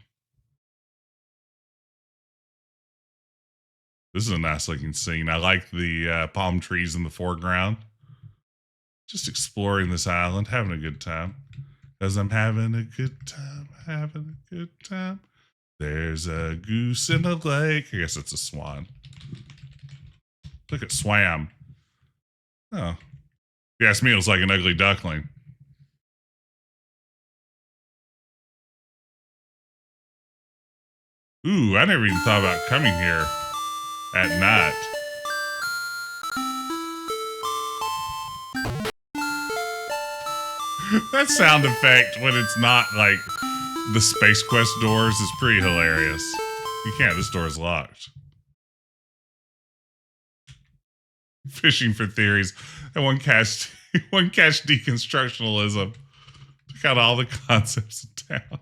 [SPEAKER 1] This is a nice looking scene. I like the palm trees in the foreground. Just exploring this island, having a good time. Because I'm having a good time, having a good time. There's a goose in a lake. I guess it's a swan. Look, it swam. Oh. If you ask me, it was like an ugly duckling. Ooh, I never even thought about coming here at night. That sound effect when it's not like the Space Quest doors is pretty hilarious. You can't, this door is locked. Fishing for theories. And one catch deconstructionalism. Took out all the concepts in town.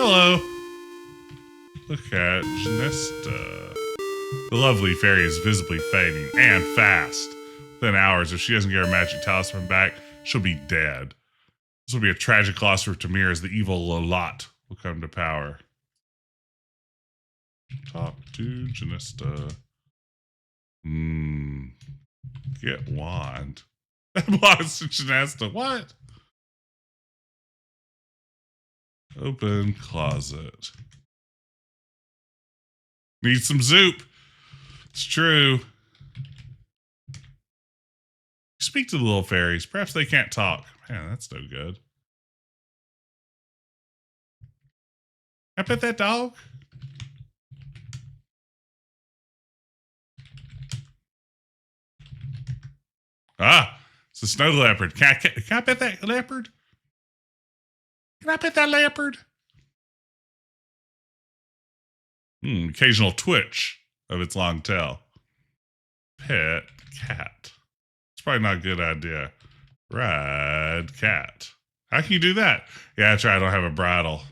[SPEAKER 1] Hello. Look at Genesta. The lovely fairy is visibly fading, and fast. Within hours, if she doesn't get her magic talisman back, she'll be dead. This will be a tragic loss for Tamir as the evil Lolotte will come to power. Talk to Genesta. Get wand. That belongs to Genesta. What? Open closet. Need some soup. It's true. Speak to the little fairies. Perhaps they can't talk. Man, that's no good. I pet that dog. Ah, it's a snow leopard. Can I pet that leopard? Can I pet that leopard? Occasional twitch of its long tail. Pet cat. It's probably not a good idea. Ride cat. How can you do that? Yeah, that's right. I don't have a bridle.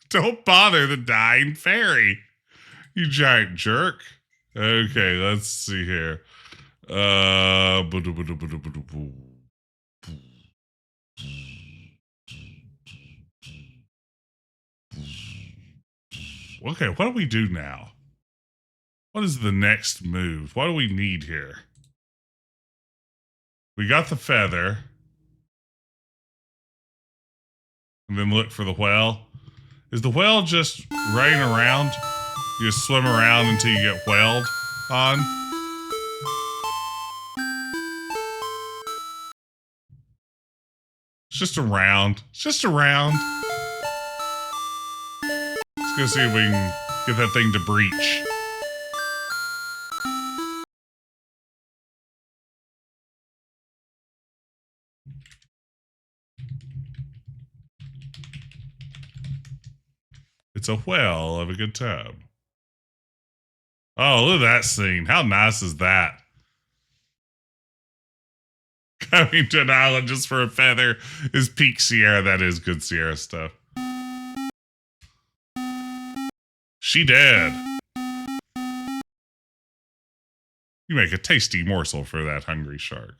[SPEAKER 1] Don't bother the dying fairy. You giant jerk. Okay, let's see here. Okay, what do we do now? What is the next move? What do we need here? We got the feather. and then look for the whale. Is the whale just running around? You just swim around until you get whaled on? It's just around. It's just around. Let's go see if we can get that thing to breach. It's a whale of a good time. Oh, look at that scene. How nice is that? Coming to an island just for a feather is peak Sierra. That is good Sierra stuff. She dead. You make a tasty morsel for that hungry shark.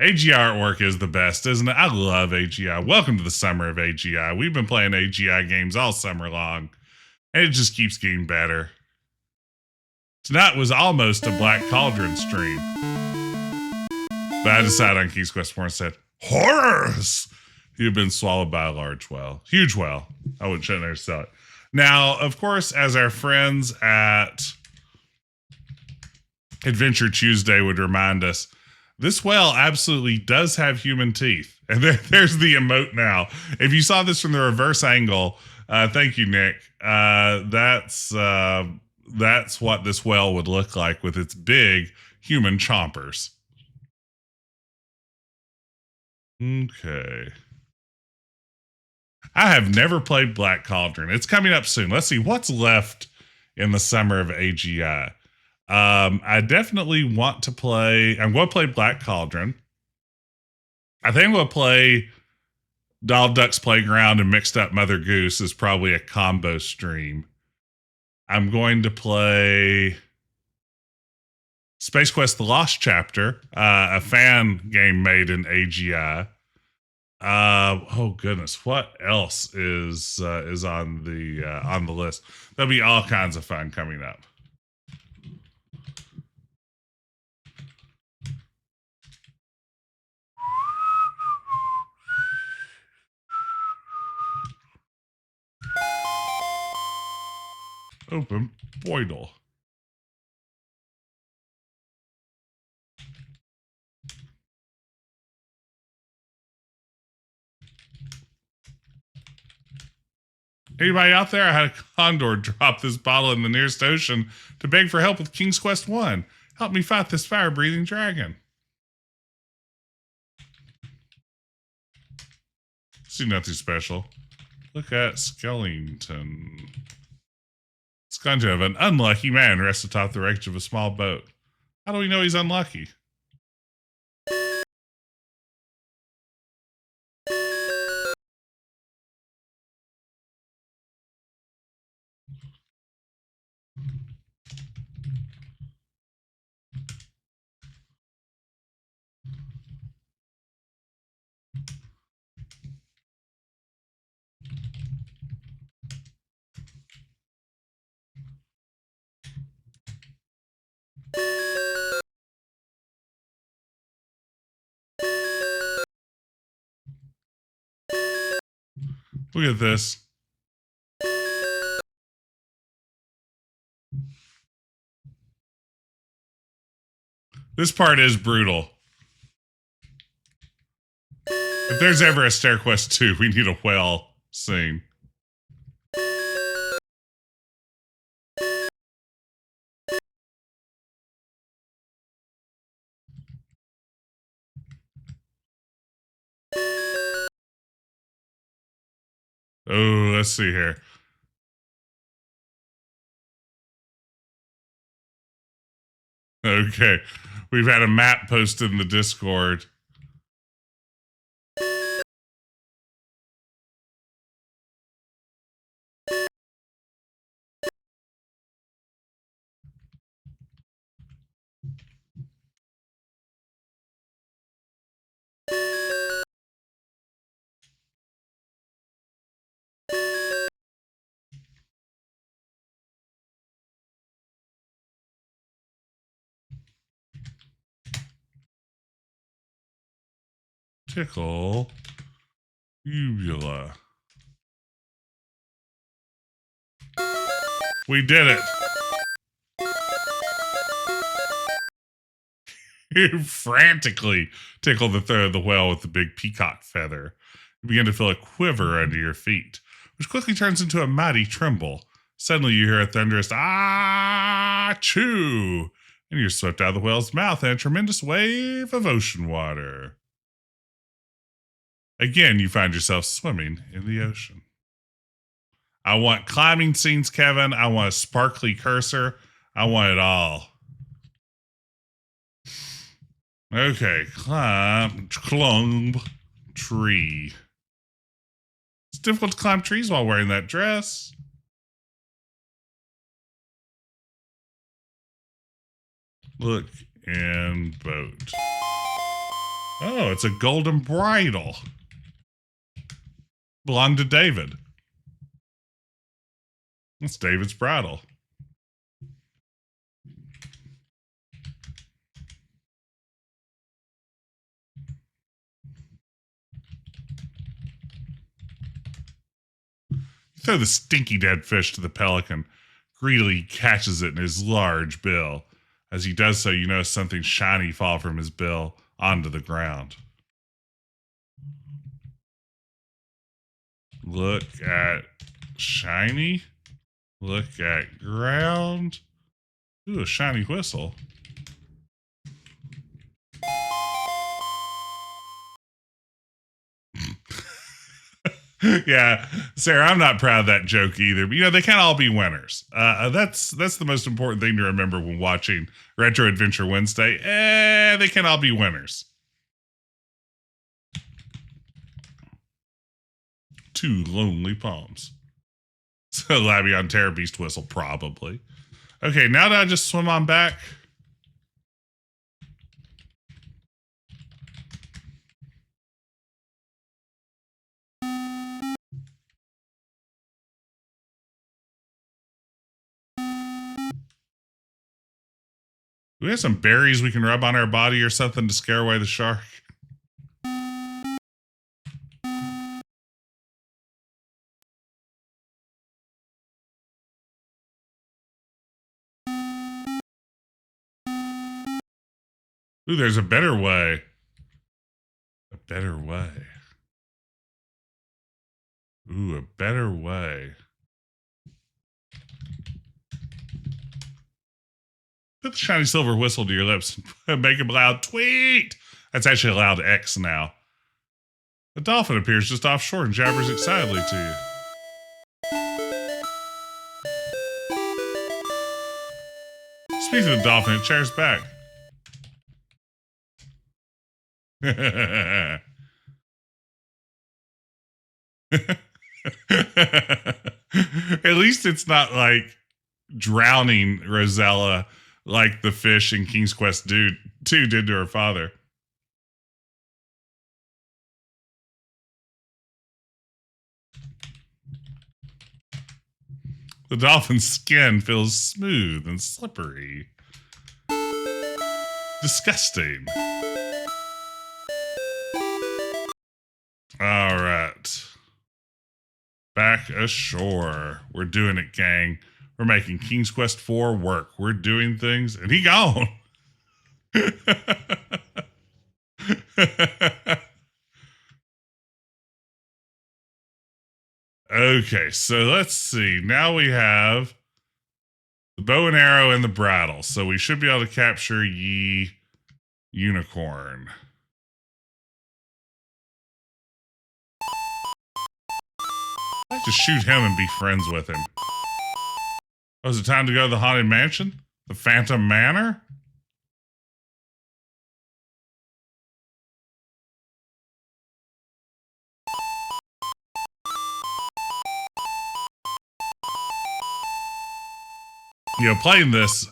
[SPEAKER 1] AGI artwork is the best, isn't it? I love AGI. Welcome to the Summer of AGI. We've been playing AGI games all summer long, and it just keeps getting better. Tonight was almost a Black Cauldron stream, but I decided on King's Quest 4 and said, horrors! He had been swallowed by a large whale. Huge whale. I wouldn't shouldn't have said it. Now, of course, as our friends at Adventure Tuesday would remind us, this whale absolutely does have human teeth. And there's the emote now. If you saw this from the reverse angle, thank you, Nick. That's what this whale would look like with its big human chompers. Okay. I have never played Black Cauldron. It's coming up soon. Let's see what's left in the Summer of AGI. I definitely want to play. I'm going to play Black Cauldron. I think I'm going to play Donald Duck's Playground and Mixed Up Mother Goose is probably a combo stream. I'm going to play Space Quest: The Lost Chapter, a fan game made in AGI. Oh goodness, what else is on the list? There'll be all kinds of fun coming up. Open Boydle. Anybody out there? I had a condor drop this bottle in the nearest ocean to beg for help with King's Quest 1. Help me fight this fire-breathing dragon. See, nothing special. Look at Skellington. Skellington of an unlucky man rests atop the wreckage of a small boat. How do we know he's unlucky? Look at this. This part is brutal. If there's ever a Stair Quest 2, we need a whale scene. Oh, let's see here. Okay. We've had a map posted in the Discord. Tickle Uvula. We did it. You frantically tickle the throat of the whale with the big peacock feather. You begin to feel a quiver under your feet, which quickly turns into a mighty tremble. Suddenly you hear a thunderous ah-choo, and you're swept out of the whale's mouth in a tremendous wave of ocean water. Again, you find yourself swimming in the ocean. I want climbing scenes, Kevin. I want a sparkly cursor. I want it all. Okay, climb tree. It's difficult to climb trees while wearing that dress. Look in boat. Oh, it's a golden bridle. Belonged to David. It's David's bridle. You throw the stinky dead fish to the pelican. Greedily catches it in his large bill. As he does so, you notice something shiny fall from his bill onto the ground. Look at shiny. Look at ground. Ooh, a shiny whistle. Yeah, Sarah, I'm not proud of that joke either. But, you know, they can't all be winners. That's the most important thing to remember when watching Retro Adventure Wednesday. They can't all be winners. Two lonely palms. So Labion Terror Beast whistle, probably. Okay, now that I just swim on back. Do we have some berries we can rub on our body or something to scare away the shark? Ooh, there's a better way. A better way. Ooh, a better way. Put the shiny silver whistle to your lips and make a loud tweet. That's actually a loud X now. A dolphin appears just offshore and jabbers excitedly to you. Speaking of the dolphin, it chatters back. At least it's not like drowning Rosella like the fish in King's Quest 2 did to her father. The dolphin's skin feels smooth and slippery. Disgusting. All right. Back ashore. We're doing it, gang. We're making King's Quest 4 work. We're doing things, and he gone. Okay, so let's see. Now we have the bow and arrow and the bridle. So we should be able to capture ye unicorn. I'd like to shoot him and be friends with him. Oh, is it time to go to the Haunted Mansion? The Phantom Manor? You know, playing this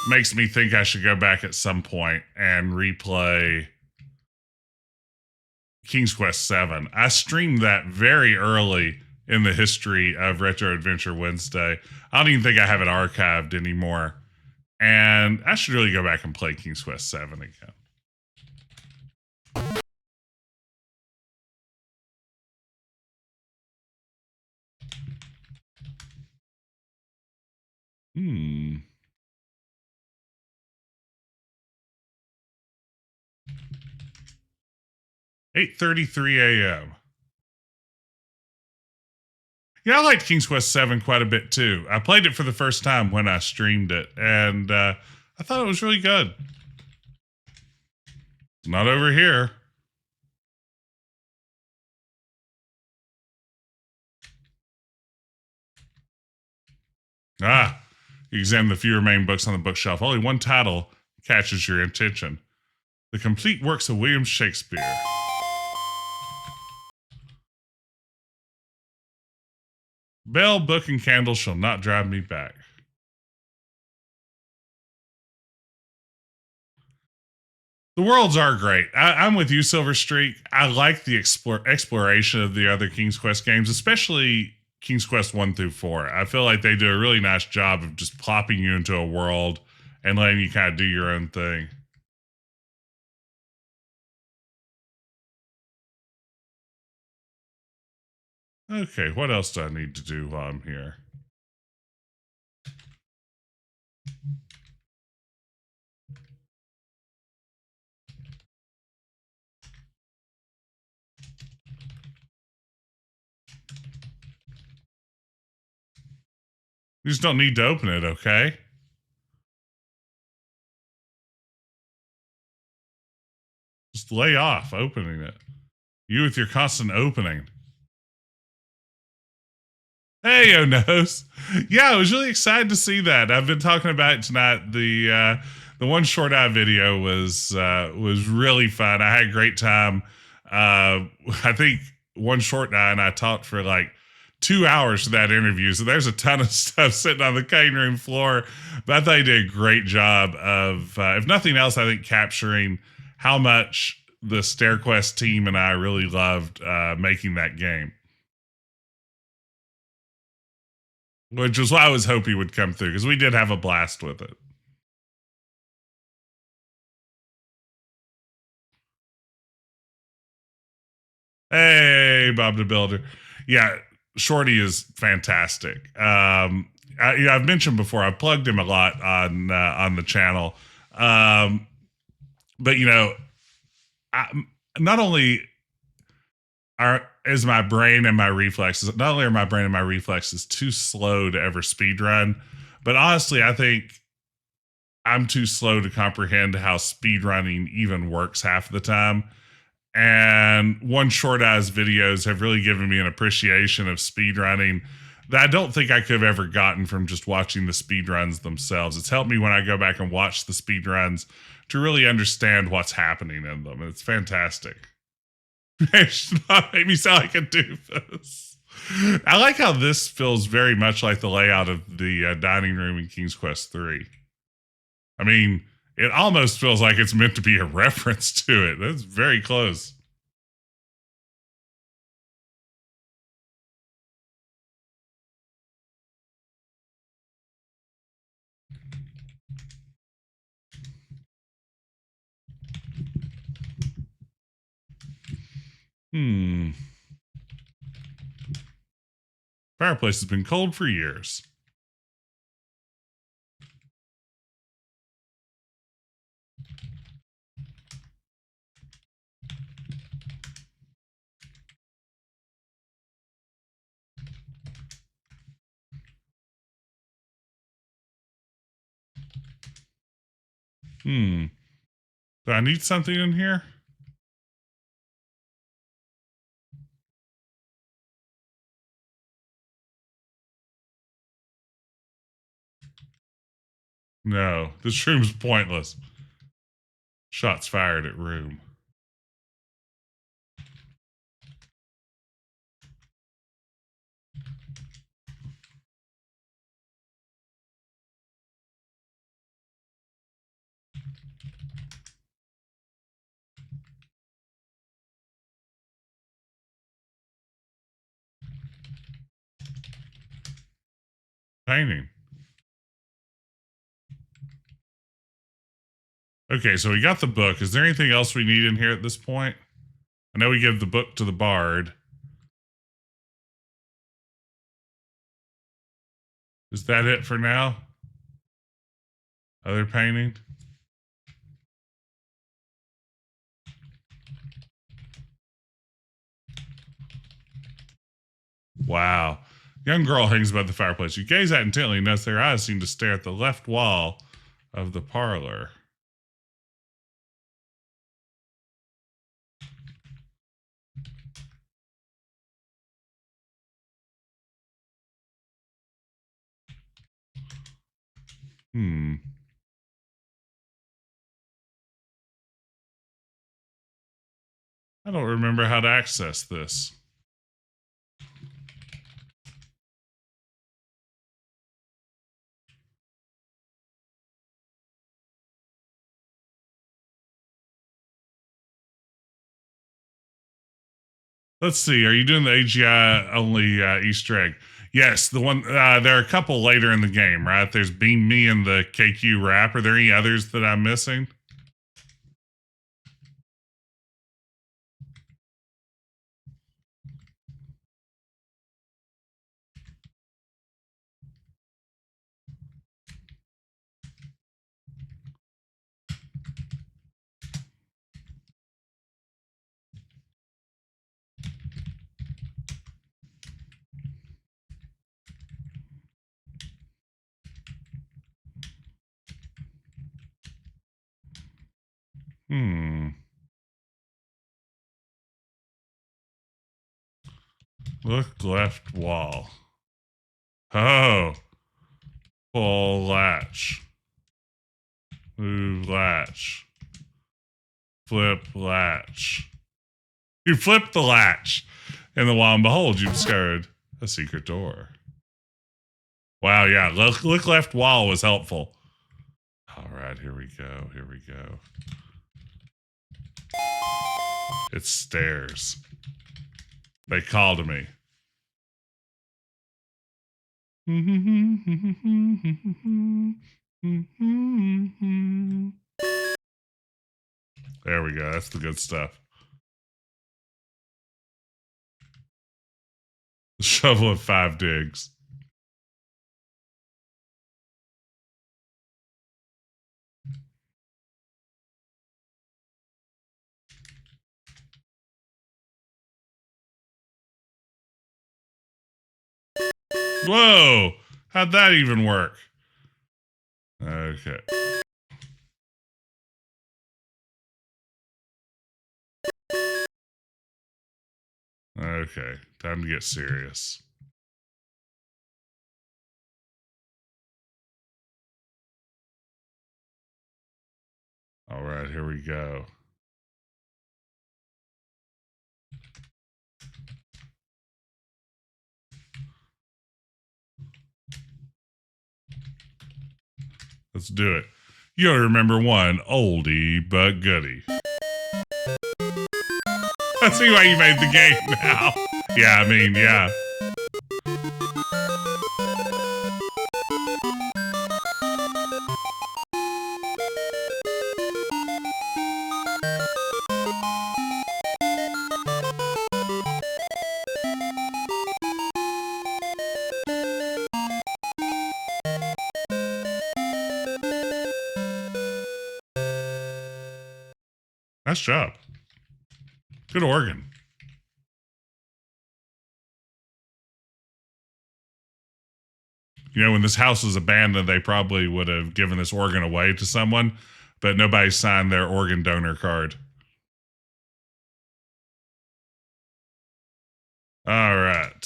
[SPEAKER 1] makes me think I should go back at some point and replay King's Quest 7. I streamed that very early in the history of Retro Adventure Wednesday. I don't even think I have it archived anymore. And I should really go back and play King's Quest 7 again. Hmm. $8:33 a.m. Yeah, I liked King's Quest 7 quite a bit too. I played it for the first time when I streamed it, and I thought it was really good. It's not over here. Ah, you examine the few remaining books on the bookshelf. Only one title catches your attention. The complete works of William Shakespeare. Bell, book, and candle shall not drive me back. The worlds are great. I'm with you, Silver Streak. I like the exploration of the other King's Quest games, especially King's Quest 1 through 4. I feel like they do a really nice job of just plopping you into a world and letting you kind of do your own thing. Okay, what else do I need to do while I'm here? You just don't need to open it, okay? Just lay off opening it. You with your constant opening. Hey, oh nose. Yeah, I was really excited to see that. I've been talking about it tonight. The one short eye video was really fun. I had a great time. I think one short eye and I talked for like 2 hours for that interview. So there's a ton of stuff sitting on the cutting room floor. But I thought he did a great job of, if nothing else, I think capturing how much the StairQuest team and I really loved making that game. Which was why I was hoping he would come through, because we did have a blast with it. Hey, Bob the Builder. Yeah, Shorty is fantastic. I've mentioned before, I've plugged him a lot on the channel. But, you know, not only is my brain and my reflexes, not only are my brain and my reflexes too slow to ever speedrun, but honestly, I think I'm too slow to comprehend how speedrunning even works half the time. And One Short Eye's videos have really given me an appreciation of speedrunning that I don't think I could have ever gotten from just watching the speedruns themselves. It's helped me when I go back and watch the speedruns to really understand what's happening in them. And it's fantastic. It should not make me sound like a doofus. I like how this feels very much like the layout of the dining room in King's Quest 3. I mean, it almost feels like it's meant to be a reference to it. That's very close. Fireplace has been cold for years. Do I need something in here? No, this room's pointless. Shots fired at room. Painting. Okay, so we got the book. Is there anything else we need in here at this point? I know we give the book to the bard. Is that it for now? Other painting? Wow. Young girl hangs above the fireplace. You gaze at intently and notice their eyes seem to stare at the left wall of the parlor. I don't remember how to access this. Let's see. Are you doing the AGI only Easter egg? Yes, the one. There are a couple later in the game, right? There's Beam Me and the KQ rap. Are there any others that I'm missing? Look left wall. Oh. Pull latch. Move latch. Flip latch. You flip the latch. And lo and behold, you discovered a secret door. Wow, yeah. Look left wall was helpful. All right, here we go. Here we go. It's stairs. They call to me. There we go. That's the good stuff. Shovel of 5 digs. Whoa! How'd that even work? Okay. Okay, time to get serious. All right, here we go. Let's do it. You gotta remember one oldie but goodie. I see why you made the game now. Yeah, I mean, yeah. Nice job. Good organ. You know, when this house was abandoned, they probably would have given this organ away to someone, but nobody signed their organ donor card. All right.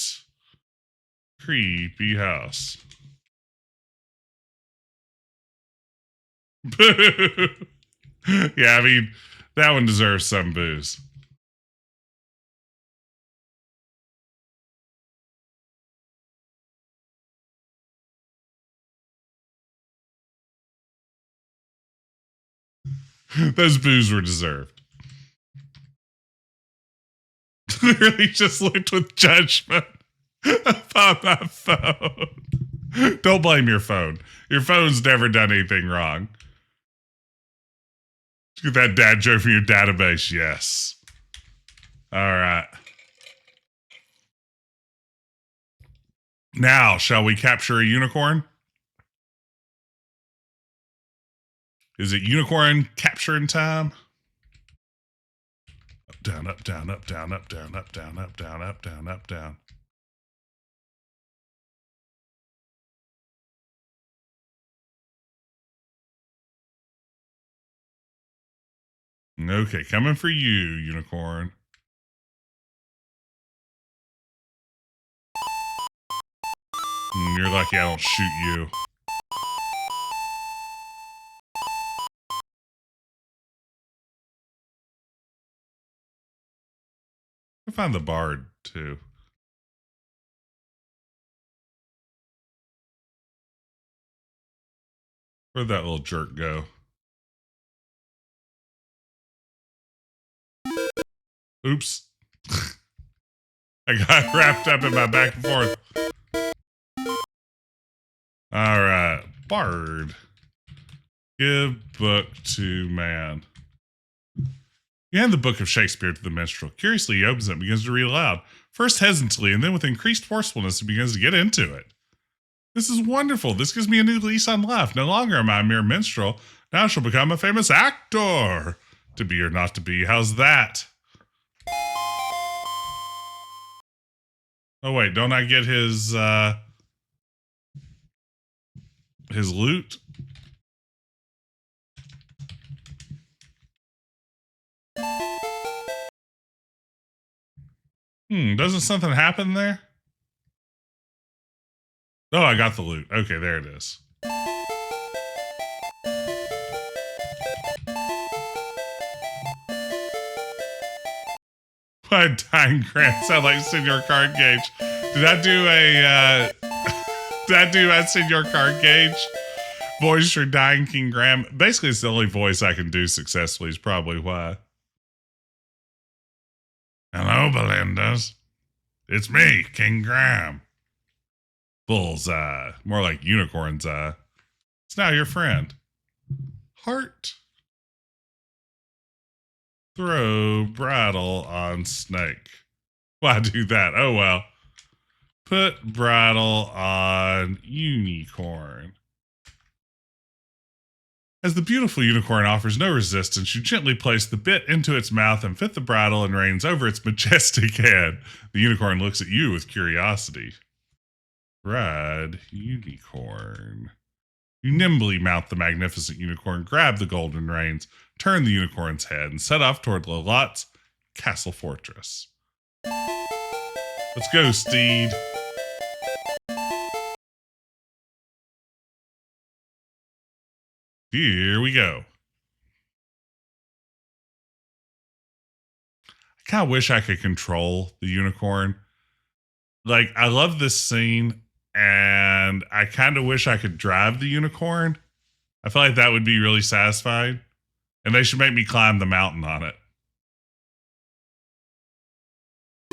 [SPEAKER 1] Creepy house. Yeah, I mean, that one deserves some booze. Those boos were deserved. Clearly just looked with judgment upon my phone. Don't blame your phone. Your phone's never done anything wrong. Get that dad joke from your database. Yes. All right. Now, shall we capture a unicorn? Is it unicorn capturing time? Up, down, up, down, up, down, up, down, up, down, up, down, up, down, up, down. Okay, coming for you, unicorn. You're lucky I don't shoot you. I find the bard, too. Where'd that little jerk go? Oops. I got wrapped up in my back and forth. All right. Bard. Give book to man. You hand the book of Shakespeare to the minstrel. Curiously, he opens it and begins to read aloud. First hesitantly, and then with increased forcefulness, he begins to get into it. This is wonderful. This gives me a new lease on life. No longer am I a mere minstrel. Now I shall become a famous actor. To be or not to be. How's that? Oh, wait. Don't I get his loot? Doesn't something happen there? Oh, I got the loot. Okay, there it is. My dying grand sound like Senor Card Gauge. Did I do a did I do a Senor Card Gauge voice for dying King Graham? Basically, it's the only voice I can do successfully, is probably why. Hello, Belinda's. It's me, King Graham. Bullseye. More like unicorn's eye. It's now your friend. Heart. Throw bridle on snake. Why do that? Oh, well. Put bridle on unicorn. As the beautiful unicorn offers no resistance, you gently place the bit into its mouth and fit the bridle and reins over its majestic head. The unicorn looks at you with curiosity. Ride unicorn. You nimbly mount the magnificent unicorn, grab the golden reins, turn the unicorn's head, and set off toward Lolotte's castle fortress. Let's go, steed. Here we go. I kind of wish I could control the unicorn. Like, I love this scene, and I kind of wish I could drive the unicorn. I feel like that would be really satisfying. And they should make me climb the mountain on it.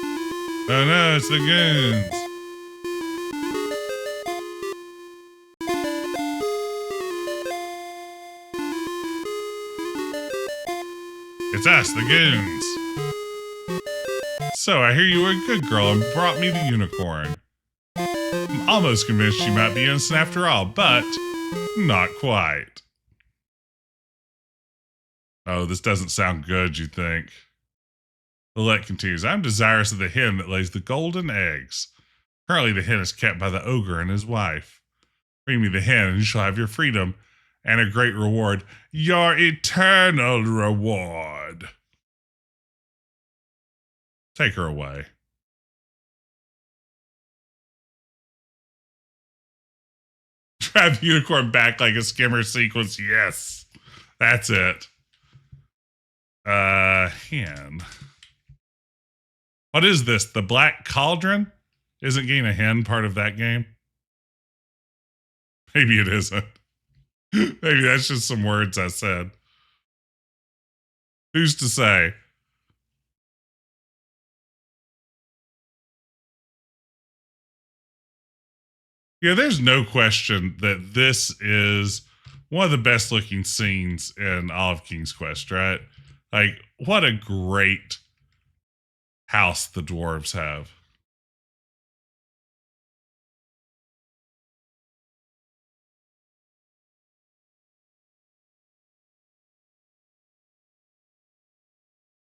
[SPEAKER 1] Oh no, it's the goons. It's us, the goons. So, I hear you were a good girl and brought me the unicorn. I'm almost convinced she might be innocent after all, but not quite. Oh, this doesn't sound good, you think. Lolette continues, I'm desirous of the hen that lays the golden eggs. Currently, the hen is kept by the ogre and his wife. Bring me the hen, and you shall have your freedom and a great reward. Your eternal reward. Take her away. Drive the unicorn back like a skimmer sequence. Yes. That's it. Hen. What is this? The Black Cauldron? Isn't getting a hen part of that game? Maybe it isn't. Maybe that's just some words I said. Who's to say? Yeah, there's no question that this is one of the best looking scenes in all of King's Quest, right? Like, what a great house the dwarves have.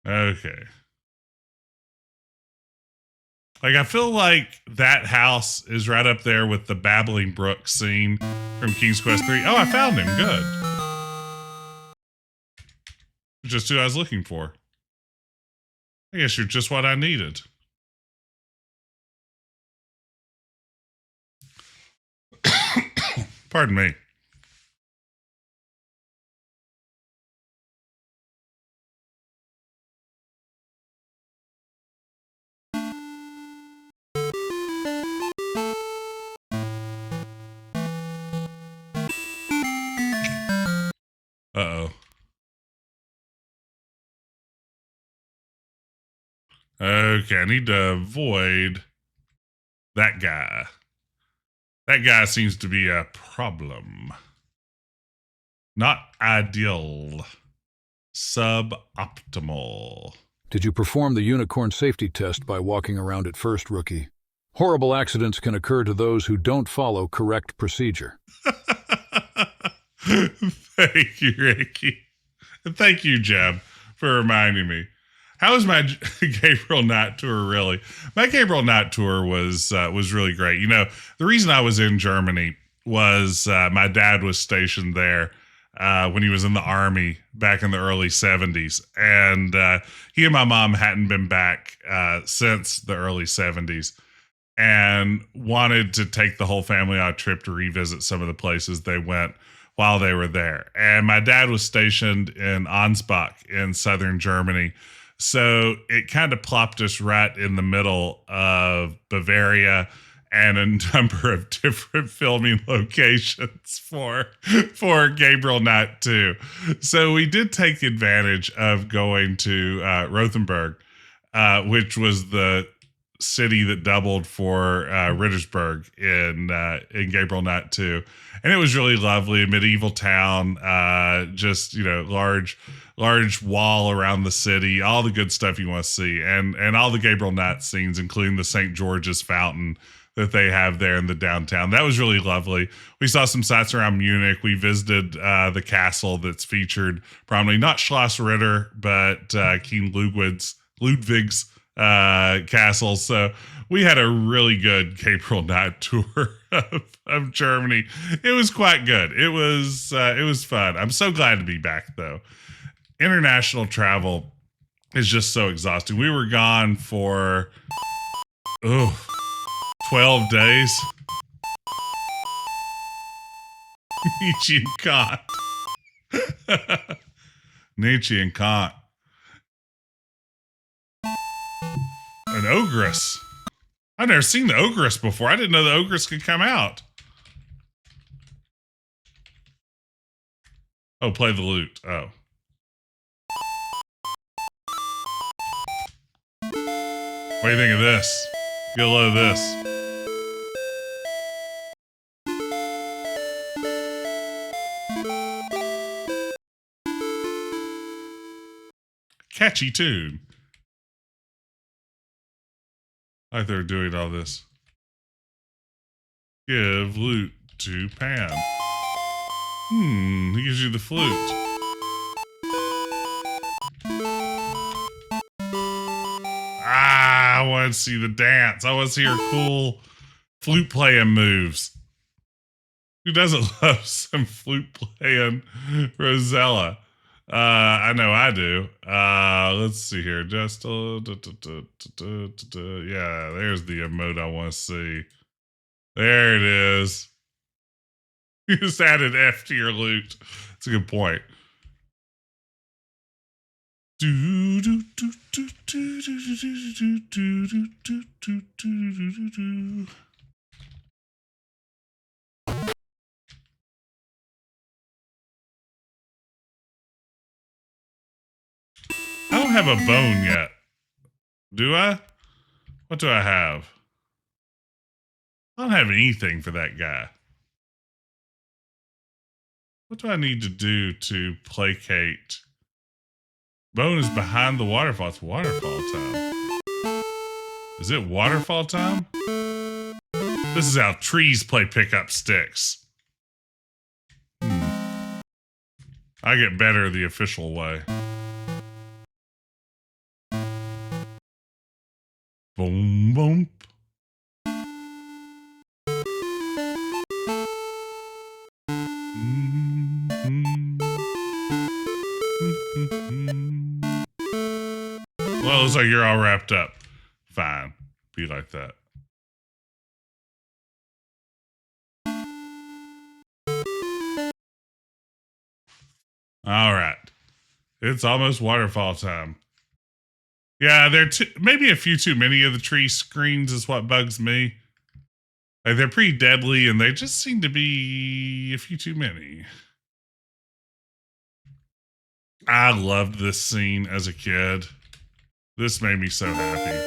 [SPEAKER 1] Okay. Like, I feel like that house is right up there with the Babbling Brook scene from King's Quest 3. Oh, I found him. Good. Just who I was looking for. I guess you're just what I needed. Pardon me. Uh-oh. Okay, I need to avoid that guy. That guy seems to be a problem. Not ideal. Suboptimal.
[SPEAKER 8] Did you perform the unicorn safety test by walking around it first, rookie? Horrible accidents can occur to those who don't follow correct procedure.
[SPEAKER 1] Thank you, Ricky. And thank you, Jeb, for reminding me. How was my Gabriel Knight tour really? My Gabriel Knight tour was really great. You know, the reason I was in Germany was my dad was stationed there when he was in the army back in the early 70s. And he and my mom hadn't been back since the early 70s and wanted to take the whole family on a trip to revisit some of the places they went while they were there. And my dad was stationed in Ansbach in southern Germany. So it kind of plopped us right in the middle of Bavaria and a number of different filming locations for Gabriel Knight 2. So we did take advantage of going to Rothenburg, which was the city that doubled for Rittersburg in Gabriel Knight 2. And it was really lovely, a medieval town, just, you know, large wall around the city, all the good stuff you want to see, and all the Gabriel Knight scenes, including the St. George's Fountain that they have there in the downtown. That was really lovely. We saw some sights around Munich. We visited the castle that's featured prominently, not Schloss Ritter, but King Ludwig's castle. So we had a really good Gabriel Knight tour of Germany. It was quite good. It was fun. I'm so glad to be back though. International travel is just so exhausting. We were gone for 12 days. Nietzsche and Kant. Nietzsche and Kant. An ogress. I've never seen the ogress before. I didn't know the ogress could come out. Oh, play the lute. Oh. What do you think of this? Get a load of this. Catchy tune. I like they're doing all this. Give lute to Pan. He gives you the flute. I want to see the dance. I want to see her cool flute playing moves. Who doesn't love some flute playing Rosella? I know I do. Let's see here. Just yeah, there's the emote I want to see. There it is. You just added F to your lute. That's a good point. I don't have a bone yet. Do I? What do I have? I don't have anything for that guy. What do I need to do to placate? Bone is behind the waterfall. It's waterfall time. Is it waterfall time? This is how trees play pickup sticks. I get better the official way. Boom, boom. Well, it looks like you're all wrapped up. Fine. Be like that. All right. It's almost waterfall time. Yeah, there maybe a few too many of the tree screens is what bugs me. Like, they're pretty deadly, and they just seem to be a few too many. I loved this scene as a kid. This made me so happy.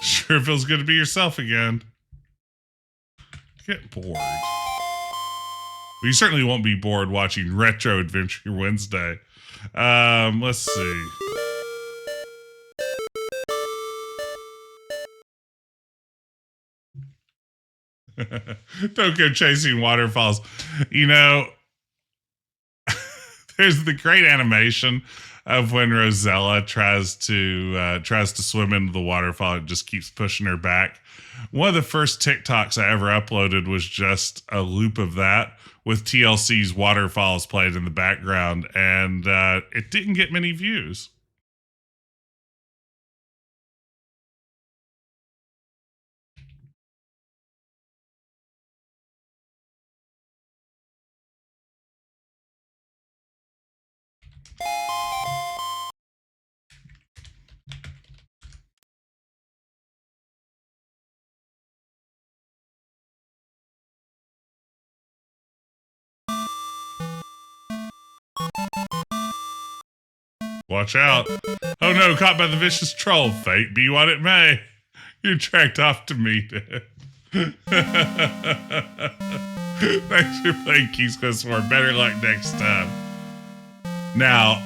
[SPEAKER 1] Sure feels good to be yourself again. Get bored. Well, you certainly won't be bored watching Retro Adventure Wednesday. Let's see. Don't go chasing waterfalls. You know, there's the great animation of when Rosella tries to swim into the waterfall. It just keeps pushing her back. One of the first TikToks I ever uploaded was just a loop of that with TLC's Waterfalls played in the background, and it didn't get many views. Watch out. Oh no, caught by the vicious troll. Fate be what it may. You're tracked off to meet it. Thanks for playing Keys Quest 4. Better luck next time. Now,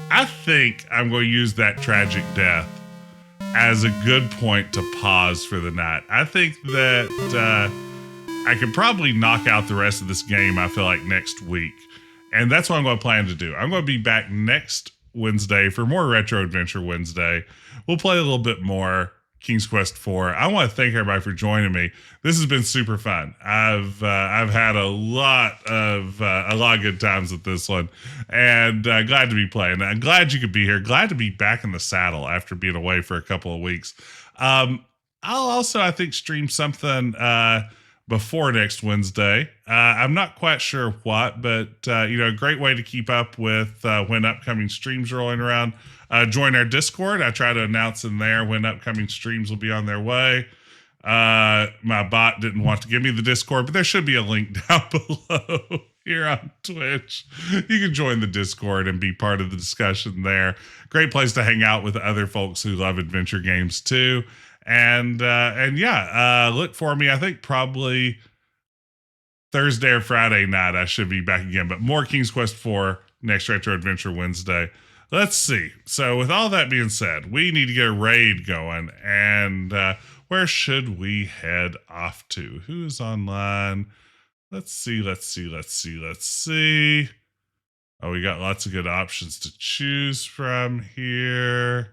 [SPEAKER 1] I think I'm going to use that tragic death as a good point to pause for the night. I think that I could probably knock out the rest of this game, I feel like, next week. And that's what I'm going to plan to do. I'm going to be back next Wednesday for more Retro Adventure Wednesday. We'll play a little bit more King's Quest 4. I want to thank everybody for joining me. This has been super fun. I've had a lot of good times with this one, and glad to be playing. I'm glad you could be here. Glad to be back in the saddle after being away for a couple of weeks. I'll also, I think, stream something before next Wednesday. I'm not quite sure what, but a great way to keep up with when upcoming streams are rolling around. Join our Discord. I try to announce in there when upcoming streams will be on their way. My bot didn't want to give me the Discord, but there should be a link down below here on Twitch. You can join the Discord and be part of the discussion there. Great place to hang out with other folks who love adventure games too. And look for me. I think probably Thursday or Friday night I should be back again. But more King's Quest 4 next Retro Adventure Wednesday. Let's see. So with all that being said, we need to get a raid going. And where should we head off to? Who is online? Let's see. Oh, we got lots of good options to choose from here.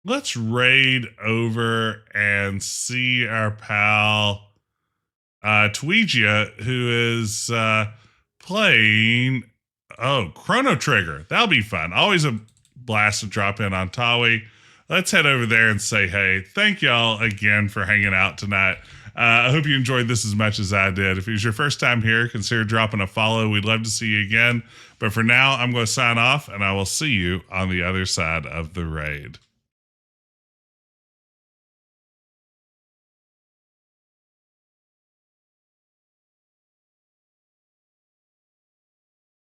[SPEAKER 1] Let's raid over and see our pal Tweegia, who is playing Chrono Trigger. That'll be fun. Always a blast to drop in on Tawi. Let's head over there and say hey. Thank y'all again for hanging out tonight. I hope you enjoyed this as much as I did. If it was your first time here, consider dropping a follow. We'd love to see you again. But for now, I'm going to sign off, and I will see you on the other side of the raid.